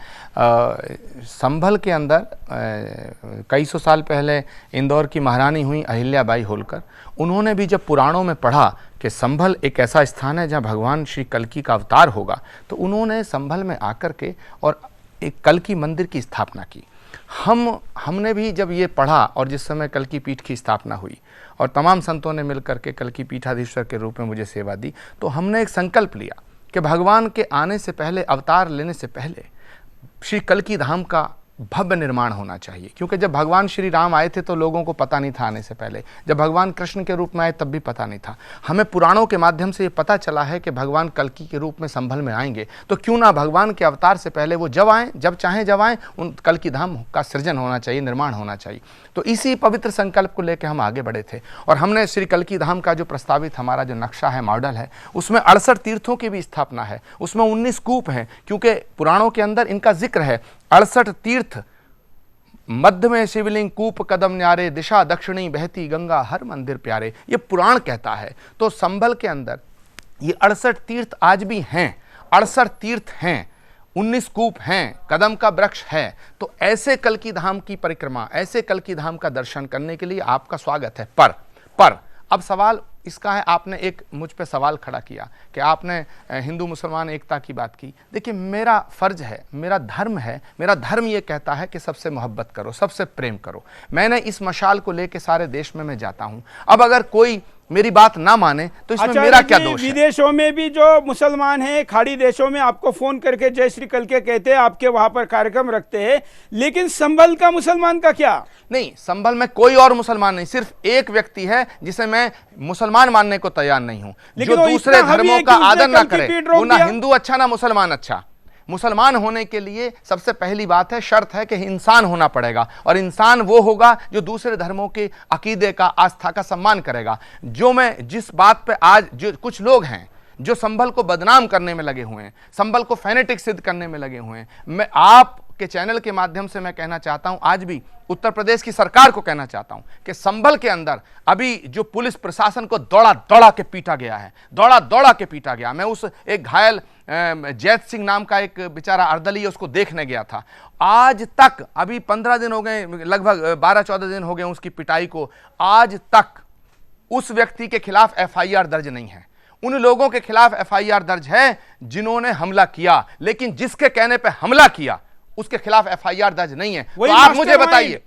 संभल के अंदर कई सौ साल पहले इंदौर की महारानी हुई अहिल्याबाई होलकर, उन्होंने भी जब पुराणों में पढ़ा कि संभल एक ऐसा स्थान है जहाँ भगवान श्री कल्कि का अवतार होगा, तो उन्होंने संभल में आकर के और एक कल्कि मंदिर की स्थापना की। हमने भी जब ये पढ़ा और जिस समय कल्कि पीठ की स्थापना हुई और तमाम संतों ने मिलकर के कल्कि पीठाधीश्वर के रूप में मुझे सेवा दी, तो हमने एक संकल्प लिया कि भगवान के आने से पहले, अवतार लेने से पहले श्री कल्कि धाम का भव्य निर्माण होना चाहिए। क्योंकि जब भगवान श्री राम आए थे तो लोगों को पता नहीं था आने से पहले, जब भगवान कृष्ण के रूप में आए तब भी पता नहीं था। हमें पुराणों के माध्यम से ये पता चला है कि भगवान कल्कि के रूप में संभल में आएंगे, तो क्यों ना भगवान के अवतार से पहले वो जब आएँ, जब चाहें जब आएँ, उन कल्कि धाम का सृजन होना चाहिए, निर्माण होना चाहिए। तो इसी पवित्र संकल्प को लेकर हम आगे बढ़े थे और हमने श्री कल्कि धाम का जो प्रस्तावित हमारा जो नक्शा है, मॉडल है, उसमें 68 तीर्थों की भी स्थापना है, उसमें 19 कूप हैं, क्योंकि पुराणों के अंदर इनका जिक्र है। 68 तीर्थ, मध्य में शिवलिंग, कूप कदम न्यारे, दिशा दक्षिणी बहती गंगा, हर मंदिर प्यारे, ये पुराण कहता है। तो संभल के अंदर ये 68 तीर्थ आज भी हैं, 68 तीर्थ हैं, 19 कूप हैं, कदम का वृक्ष है। तो ऐसे कल्कि धाम की परिक्रमा, ऐसे कल्कि धाम का दर्शन करने के लिए आपका स्वागत है। पर अब सवाल इसका है, आपने एक मुझ पे सवाल खड़ा किया कि आपने हिंदू मुसलमान एकता की बात की। देखिए, मेरा फर्ज है, मेरा धर्म है, मेरा धर्म ये कहता है कि सबसे मोहब्बत करो, सबसे प्रेम करो। मैंने इस मशाल को लेके सारे देश में मैं जाता हूं। अब अगर कोई मेरी बात ना माने तो इसमें मेरा क्या दोष है? विदेशों में भी जो मुसलमान हैं, खाड़ी देशों में आपको फोन करके जय श्री कल्कि कहते हैं, आपके वहां पर कार्यक्रम रखते हैं, लेकिन संभल का मुसलमान का क्या? नहीं, संभल में कोई और मुसलमान नहीं, सिर्फ एक व्यक्ति है जिसे मैं मुसलमान मानने को तैयार नहीं हूं, जो दूसरे धर्मों का आदर ना करे। वो ना हिंदू अच्छा ना मुसलमान अच्छा। मुसलमान होने के लिए सबसे पहली बात है, शर्त है कि इंसान होना पड़ेगा, और इंसान वो होगा जो दूसरे धर्मों के अकीदे का, आस्था का सम्मान करेगा। जो मैं जिस बात पे आज जो कुछ लोग हैं जो संभल को बदनाम करने में लगे हुए हैं, संभल को फैनेटिक सिद्ध करने में लगे हुए हैं, मैं आपके चैनल के माध्यम से मैं कहना चाहता हूं, आज भी उत्तर प्रदेश की सरकार को कहना चाहता हूं कि संभल के अंदर अभी जो पुलिस प्रशासन को दौड़ा दौड़ा के पीटा गया है, दौड़ा दौड़ा के पीटा गया। मैं उस एक घायल जैत सिंह नाम का एक बेचारा अर्दली है, उसको देखने गया था। आज तक, अभी 15 दिन हो गए, लगभग 12-14 दिन हो गए उसकी पिटाई को, आज तक उस व्यक्ति के खिलाफ FIR दर्ज नहीं है। उन लोगों के खिलाफ FIR दर्ज है जिन्होंने हमला किया, लेकिन जिसके कहने पे हमला किया उसके खिलाफ FIR दर्ज नहीं है। तो आप मुझे बताइए,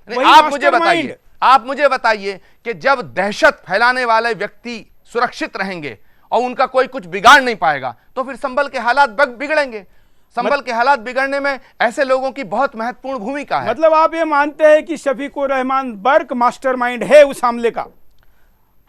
आप मुझे बताइए कि जब दहशत फैलाने वाले व्यक्ति सुरक्षित रहेंगे और उनका कोई कुछ बिगाड़ नहीं पाएगा, तो फिर संभल के हालात बिगड़ेंगे। संभल के हालात बिगड़ने में ऐसे लोगों की बहुत महत्वपूर्ण भूमिका है। मतलब आप ये मानते हैं कि शफीकुर रहमान बर्क मास्टरमाइंड है उस हमले का?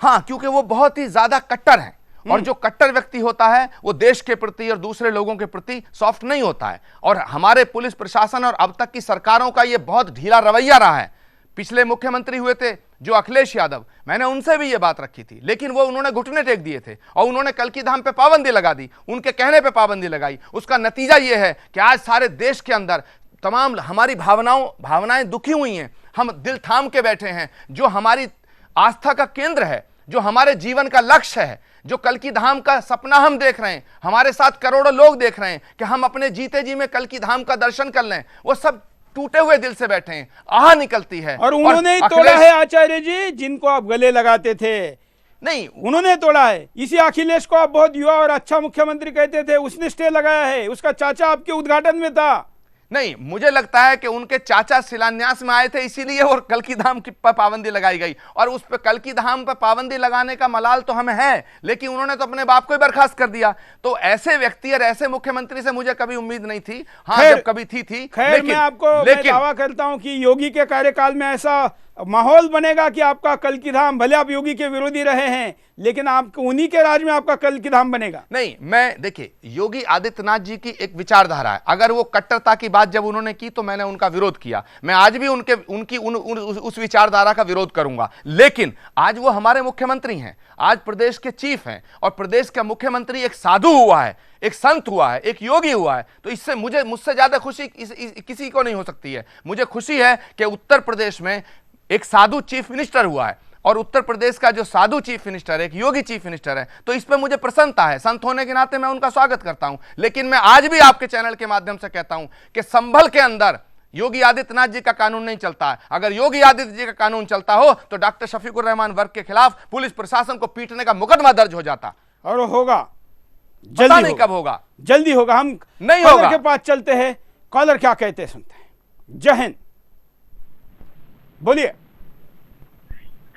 हाँ, क्योंकि वो बहुत ही ज्यादा कट्टर है, और जो कट्टर व्यक्ति होता है वो देश के प्रति और दूसरे लोगों के प्रति सॉफ्ट नहीं होता है। और हमारे पुलिस प्रशासन और अब तक की सरकारों का ये बहुत ढीला रवैया रहा है। पिछले मुख्यमंत्री हुए थे जो अखिलेश यादव, मैंने उनसे भी ये बात रखी थी, लेकिन वो उन्होंने घुटने टेक दिए थे और उन्होंने कल्कि धाम पे पाबंदी लगा दी, उनके कहने पे पाबंदी लगाई। उसका नतीजा ये है कि आज सारे देश के अंदर तमाम हमारी भावनाएं दुखी हुई हैं। हम दिल थाम के बैठे हैं। जो हमारी आस्था का केंद्र है, जो हमारे जीवन का लक्ष्य है, जो कल्कि धाम का सपना हम देख रहे हैं, हमारे साथ करोड़ों लोग देख रहे हैं कि हम अपने जीते जी में कल्कि धाम का दर्शन कर लें, वो सब टूटे हुए दिल से बैठे हैं, आह निकलती है। और उन्होंने ही तोड़ा है आचार्य जी, जिनको आप गले लगाते थे। नहीं, उन्होंने तोड़ा है। इसी अखिलेश को आप बहुत युवा और अच्छा मुख्यमंत्री कहते थे, उसने स्टे लगाया है। उसका चाचा आपके उद्घाटन में था। नहीं, मुझे लगता है कि उनके चाचा शिलान्यास में आए थे, इसीलिए और कल्की धाम की पर पाबंदी लगाई गई। और उस पर कल्की धाम पर पाबंदी लगाने का मलाल तो हमें है, लेकिन उन्होंने तो अपने बाप को ही बर्खास्त कर दिया। तो ऐसे व्यक्ति और ऐसे मुख्यमंत्री से मुझे कभी उम्मीद नहीं थी। हाँ, जब कभी थी खैर मैं आपको मैं दावा करता हूं कि योगी के कार्यकाल में ऐसा माहौल बनेगा कि आपका कल्की धाम, भले आप योगी के विरोधी रहे हैं, लेकिन आपको उन्हीं के राज में आपका कल्की धाम बनेगा। नहीं, मैं देखिए, योगी आदित्यनाथ जी की एक विचारधारा है। अगर वो कट्टरता की बात जब उन्होंने की तो मैंने उनका विरोध किया। मैं आज भी उस विचारधारा का विरोध करूंगा। लेकिन आज वो हमारे मुख्यमंत्री हैं, आज प्रदेश के चीफ हैं, और प्रदेश का मुख्यमंत्री एक साधु हुआ है, एक संत हुआ है, एक योगी हुआ है। तो इससे मुझसे ज्यादा खुशी किसी को नहीं हो सकती है। मुझे खुशी है कि उत्तर प्रदेश में एक साधु चीफ मिनिस्टर हुआ है, और उत्तर प्रदेश का जो साधु चीफ मिनिस्टर है, एक योगी चीफ मिनिस्टर है, तो इस पर मुझे प्रसन्नता है। संत होने के नाते मैं उनका स्वागत करता हूं। लेकिन मैं आज भी आपके चैनल के माध्यम से कहता हूं कि संभल के अंदर योगी आदित्यनाथ जी का कानून नहीं चलता है। अगर योगी आदित्य जी का कानून चलता हो तो डॉक्टर शफीकुर रहमान वर्क के खिलाफ पुलिस प्रशासन को पीटने का मुकदमा दर्ज हो जाता, और होगा जल्दी, नहीं कब होगा, जल्दी होगा। हम नहीं होगा के पास चलते हैं, कॉलर क्या कहते हैं सुनते हैं। जय हिंद, बोलिए।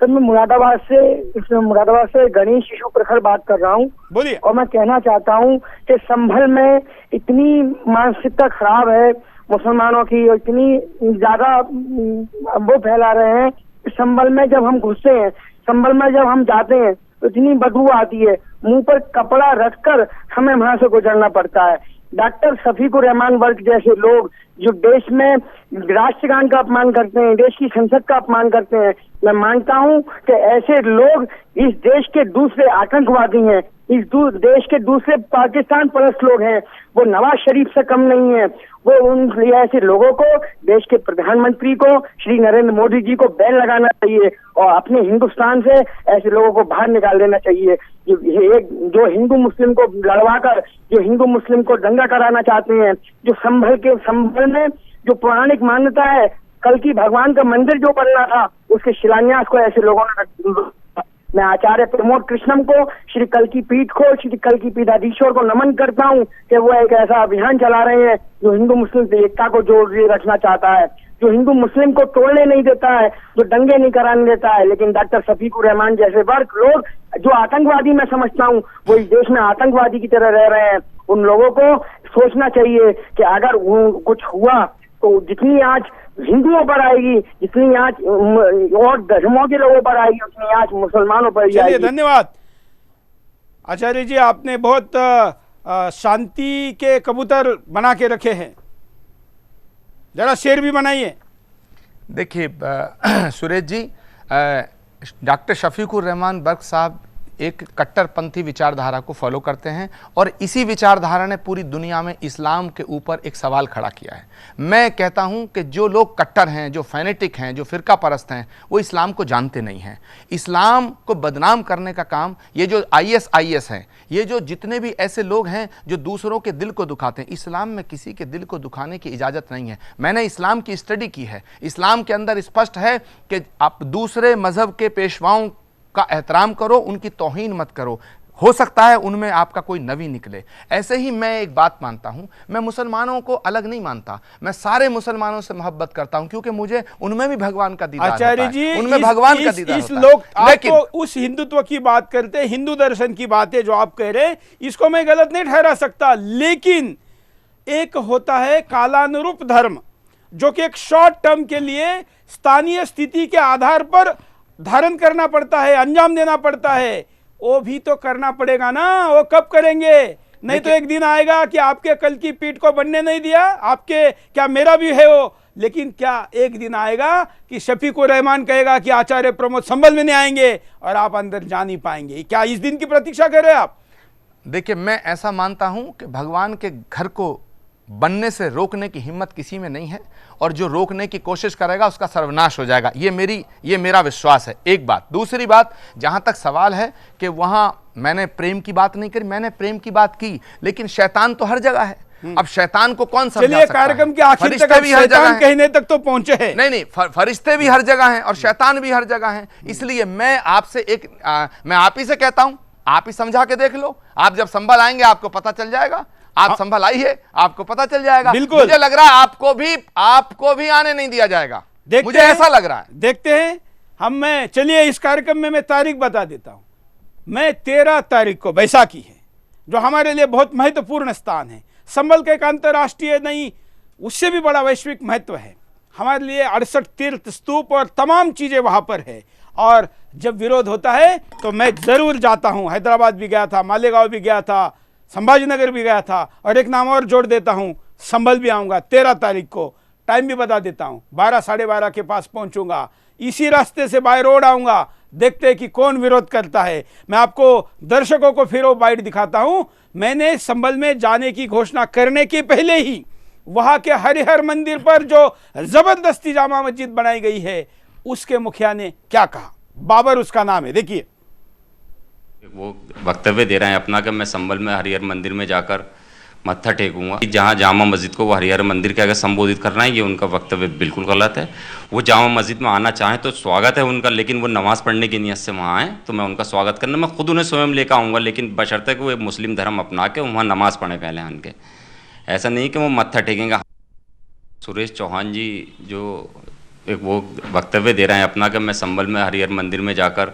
सर मैं मुरादाबाद से गणेश शिशु प्रखर बात कर रहा हूँ। बोलिए। और मैं कहना चाहता हूँ कि संभल में इतनी मानसिकता खराब है मुसलमानों की, इतनी ज्यादा वो फैला रहे हैं। संभल में जब हम घुसते हैं, संभल में जब हम जाते हैं तो इतनी बदबू आती है, मुंह पर कपड़ा रखकर हमें वहां से गुजरना पड़ता है। डॉक्टर शफीकुर रहमान वर्क जैसे लोग जो देश में राष्ट्रगान का अपमान करते हैं, देश की संसद का अपमान करते हैं, मैं मानता हूं कि ऐसे लोग इस देश के दूसरे आतंकवादी हैं, इस देश के दूसरे पाकिस्तान परस्त लोग हैं। वो नवाज शरीफ से कम नहीं है। वो उन ऐसे लोगों को, देश के प्रधानमंत्री को, श्री नरेंद्र मोदी जी को बैन लगाना चाहिए और अपने हिंदुस्तान से ऐसे लोगों को बाहर निकाल देना चाहिए। जो हिंदू मुस्लिम को लड़वाकर, जो हिंदू मुस्लिम को दंगा कराना चाहते हैं, जो संभल में जो पौराणिक मान्यता है, कल की भगवान का मंदिर जो बनना था, उसके शिलान्यास को ऐसे लोगों ने। मैं आचार्य प्रमोद कृष्णम को, श्री कल्की पीठ को, श्री कल्की पीठाधीश्वर को नमन करता हूं कि वो एक ऐसा अभियान चला रहे हैं जो हिंदू मुस्लिम एकता को जोड़ रखना चाहता है, जो हिंदू मुस्लिम को तोड़ने नहीं देता है, जो दंगे नहीं कराने देता है। लेकिन डॉक्टर शफीकुर रहमान जैसे वर्ग लोग जो आतंकवादी मैं समझता हूँ, वो इस देश में आतंकवादी की तरह रह रहे हैं। उन लोगों को सोचना चाहिए कि अगर कुछ हुआ तो जितनी आज हिंदुओं पर आएगी, जितनी आज और धर्मों के लोगों पर आएगी, उतनी आज मुसलमानों पर ही आएगी। धन्यवाद आचार्य जी, आपने बहुत शांति के कबूतर बना के रखे हैं, जरा शेर भी बनाइए। देखिए सुरेश जी, डॉक्टर शफीकुर रहमान बर्क साहब एक कट्टरपंथी विचारधारा को फॉलो करते हैं, और इसी विचारधारा ने पूरी दुनिया में इस्लाम के ऊपर एक सवाल खड़ा किया है। मैं कहता हूं कि जो लोग कट्टर हैं, जो फैनेटिक हैं, जो फिरका परस्त हैं, वो इस्लाम को जानते नहीं हैं। इस्लाम को बदनाम करने का काम ये जो ISIS हैं, ये जो जितने भी ऐसे लोग हैं जो दूसरों के दिल को दुखाते हैं, इस्लाम में किसी के दिल को दुखाने की इजाज़त नहीं है। मैंने इस्लाम की स्टडी की है। इस्लाम के अंदर स्पष्ट है कि आप दूसरे मजहब के पेशवाओं का एहतराम करो, उनकी तौहीन मत करो। हो सकता है उनमें आपका कोई नबी निकले। ऐसे ही मैं एक बात मानता हूं, मैं मुसलमानों को अलग नहीं मानता, मैं सारे मुसलमानों से मोहब्बत करता हूं, क्योंकि मुझे उनमें भी भगवान का दीदार होता है। आचार्य जी, उनमें भगवान का दीदार होता है। लोग लेकिन आप तो उस हिंदुत्व की बात करते हैं, हिंदू दर्शन की बात है जो आप कह रहे हैं, इसको मैं गलत नहीं ठहरा सकता। लेकिन एक होता है कालानुरूप धर्म, जो कि एक शॉर्ट टर्म के लिए स्थानीय स्थिति के आधार पर धारण करना पड़ता है, अंजाम देना पड़ता है। वो भी तो करना पड़ेगा ना। वो कब करेंगे? नहीं तो एक दिन आएगा कि आपके कल की पीठ को बनने नहीं दिया, आपके क्या मेरा भी है वो। लेकिन क्या एक दिन आएगा कि शफीकुर रहमान कहेगा कि आचार्य प्रमोद संभल में नहीं आएंगे और आप अंदर जा नहीं पाएंगे? क्या इस दिन की प्रतीक्षा कर रहे हैं आप? देखिए, मैं ऐसा मानता हूं कि भगवान के घर को बनने से रोकने की हिम्मत किसी में नहीं है, और जो रोकने की कोशिश करेगा उसका सर्वनाश हो जाएगा। ये मेरा विश्वास है। एक बात। दूसरी बात, जहां तक सवाल है कि वहां मैंने प्रेम की बात नहीं करी, मैंने प्रेम की बात की, लेकिन शैतान तो हर जगह है। अब शैतान को कौन समझा सकता है? कार्यक्रम के आखिर तक भी शैतान कहने तक तो पहुंचे हैं। नहीं, फरिश्ते भी हर जगह हैं और शैतान भी हर जगह हैं। इसलिए मैं आपसे मैं आप ही से कहता हूं, आप ही समझा के देख लो। आप जब संभल आएंगे आपको पता चल जाएगा। आप संभल आइए, आपको पता चल जाएगा। बिल्कुल। मुझे लग रहा है आपको भी आने नहीं दिया जाएगा, मुझे ऐसा लग रहा है। देखते हैं मैं चलिए इस कार्यक्रम में मैं तारीख बता देता हूं। मैं 13 तारीख को बैसाखी है, जो हमारे लिए बहुत महत्वपूर्ण स्थान है। संभल का एक अंतर्राष्ट्रीय नहीं, उससे भी बड़ा वैश्विक महत्व है हमारे लिए। 68 तीर्थ स्तूप और तमाम चीजें वहां पर है। और जब विरोध होता है तो मैं जरूर जाता हूं। हैदराबाद भी गया था, मालेगांव भी गया था, संभाजीनगर भी गया था, और एक नाम और जोड़ देता हूं, संभल भी आऊंगा 13 तारीख को। टाइम भी बता देता हूं, 12 साढ़े 12 के पास पहुंचूंगा। इसी रास्ते से बाय रोड आऊंगा। देखते हैं कि कौन विरोध करता है। मैं आपको दर्शकों को फिर वो बाइट दिखाता हूं। मैंने संभल में जाने की घोषणा करने के पहले ही वहां के हरिहर मंदिर पर जो जबरदस्ती जामा मस्जिद बनाई गई है, उसके मुखिया ने क्या कहा। बाबर उसका नाम है, देखिए। वो वक्तव्य दे रहे हैं अपना कि मैं संभल में हरिहर मंदिर में जाकर मत्था टेकूंगा। जहाँ जामा मस्जिद को वो हरिहर मंदिर के आगे संबोधित करना है, ये उनका वक्तव्य बिल्कुल गलत है। वो जामा मस्जिद में आना चाहें तो स्वागत है उनका, लेकिन वो नमाज पढ़ने की नीयत से वहाँ आए तो मैं उनका स्वागत करना, मैं खुद उन्हें स्वयं लेकर आऊँगा, लेकिन बशर्ते कि वो मुस्लिम धर्म अपना के वहाँ नमाज पढ़े पहले आन के। ऐसा नहीं कि वो मत्था टेकेंगे। सुरेश चौहान जी जो एक वो वक्तव्य दे रहे हैं अपना कि मैं संभल में हरिहर मंदिर में जाकर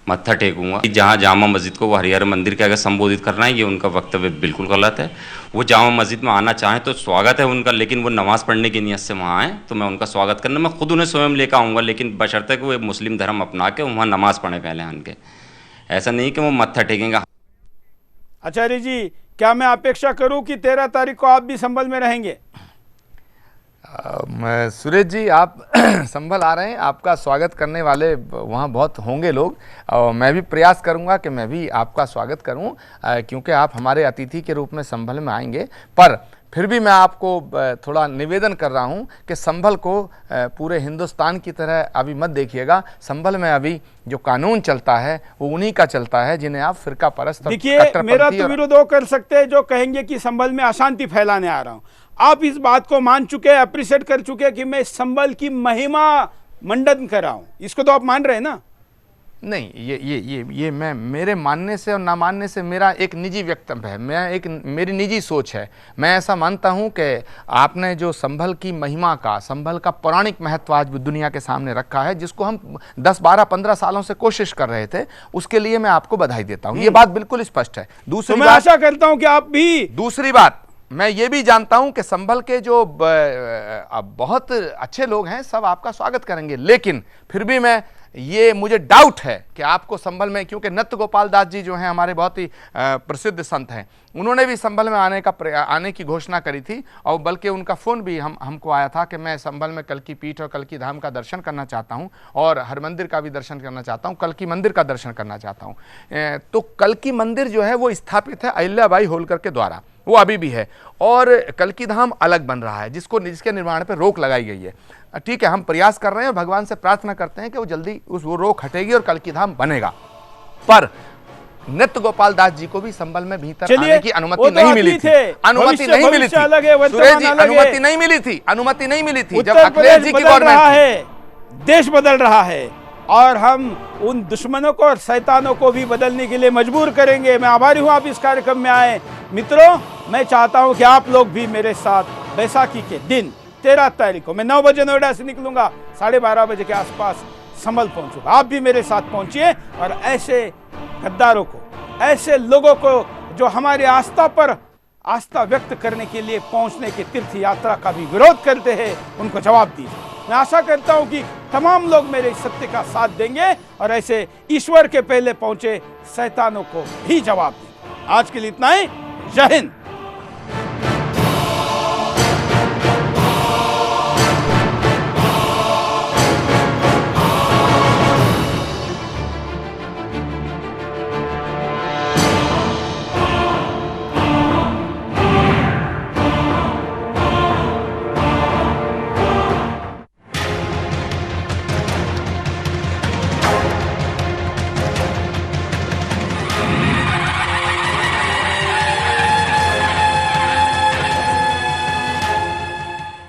मत्था टेकूंगा। जहाँ जामा मस्जिद को वो हरिहर मंदिर के आगे संबोधित करना है, ये उनका वक्तव्य बिल्कुल गलत है। वो जामा मस्जिद में आना चाहें तो स्वागत है उनका, लेकिन वो नमाज पढ़ने की नीयत से वहाँ आए तो मैं उनका स्वागत करना, मैं खुद उन्हें स्वयं लेकर आऊँगा, लेकिन बशर्ते कि वो मुस्लिम धर्म अपना के वहाँ नमाज पढ़े पहले आन के। ऐसा नहीं कि वो मत्था टेकेंगे। आचार्य जी, क्या मैं अपेक्षा करूं कि 13 तारीख को आप भी संभल में रहेंगे? सुरेश जी, आप संभल आ रहे हैं, आपका स्वागत करने वाले वहाँ बहुत होंगे लोग, और मैं भी प्रयास करूँगा कि मैं भी आपका स्वागत करूँ, क्योंकि आप हमारे अतिथि के रूप में संभल में आएंगे। पर फिर भी मैं आपको थोड़ा निवेदन कर रहा हूँ कि संभल को पूरे हिंदुस्तान की तरह अभी मत देखिएगा। संभल में अभी जो कानून चलता है वो उन्हीं का चलता है जिन्हें आप फिरका परस्त, देखिए, मेरा तो विरोध वो कर सकते हैं जो कहेंगे कि संभल में अशांति फैलाने आ रहा हूँ। आप इस बात को मान चुके, अप्रिशिएट कर चुके कि मैं संभल की महिमा मंडन कर रहा हूँ, इसको तो आप मान रहे हैं ना? नहीं, ये मैं, मेरे मानने से और ना मानने से मेरा एक निजी वक्तव्य है, मेरी निजी सोच है। मैं ऐसा मानता हूं कि आपने जो संभल की महिमा का, संभल का पौराणिक महत्व आज दुनिया के सामने रखा है, जिसको हम 10, 12, 15 सालों से कोशिश कर रहे थे, उसके लिए मैं आपको बधाई देता हूं। ये बात बिल्कुल स्पष्ट है। दूसरी मैं आशा करता हूं कि आप भी। दूसरी बात, मैं ये भी जानता हूं कि संभल के जो बहुत अच्छे लोग हैं, सब आपका स्वागत करेंगे, लेकिन फिर भी मुझे डाउट है कि आपको संभल में, क्योंकि नत्थ गोपाल दास जी जो हैं हमारे बहुत ही प्रसिद्ध संत हैं, उन्होंने भी संभल में आने की घोषणा करी थी, और बल्कि उनका फ़ोन भी हमको आया था कि मैं संभल में कल की पीठ और कल की धाम का दर्शन करना चाहता हूं, और हर मंदिर का भी दर्शन करना चाहता हूं, कल की मंदिर का दर्शन करना चाहता हूं। तो कल की मंदिर जो है वो स्थापित है अहिल्याबाई होलकर के द्वारा, वो अभी भी है, और कल की धाम अलग बन रहा है जिसके निर्माण पर रोक लगाई गई है। ठीक है, हम प्रयास कर रहे हैं और भगवान से प्रार्थना करते हैं कि वो जल्दी वो रोक हटेगी और कल की धाम बनेगा। पर नृत्य गोपाल दास जी को भी संभल में भीतर आने की अनुमति नहीं मिली थी। अनुमति नहीं मिली थी सुरेश जी, अनुमति नहीं मिली थी, अनुमति नहीं मिली थी जब अखिलेश जी की गवर्नमेंट है। देश बदल रहा है और हम उन दुश्मनों को और शैतानों को भी बदलने के लिए मजबूर करेंगे। मैं आभारी हूं आप इस कार्यक्रम में आए। मित्रों, मैं चाहता हूं कि आप लोग भी मेरे साथ बैसाखी के दिन 13 तारीख को, मैं 9 बजे नोएडा से निकलूंगा, 12:30 बजे के आसपास संभल पहुंचूंगा। आप भी मेरे साथ पहुंचिए और ऐसे गद्दारों को, ऐसे लोगों को जो हमारी आस्था पर आस्था व्यक्त करने के लिए पहुंचने के तीर्थ यात्रा का भी विरोध करते हैं, उनको जवाब दीजिए। मैं आशा करता हूं कि तमाम लोग मेरे इस सत्य का साथ देंगे और ऐसे ईश्वर के पहले पहुंचे शैतानों को भी जवाब देंगे। आज के लिए इतना ही। जय हिंद।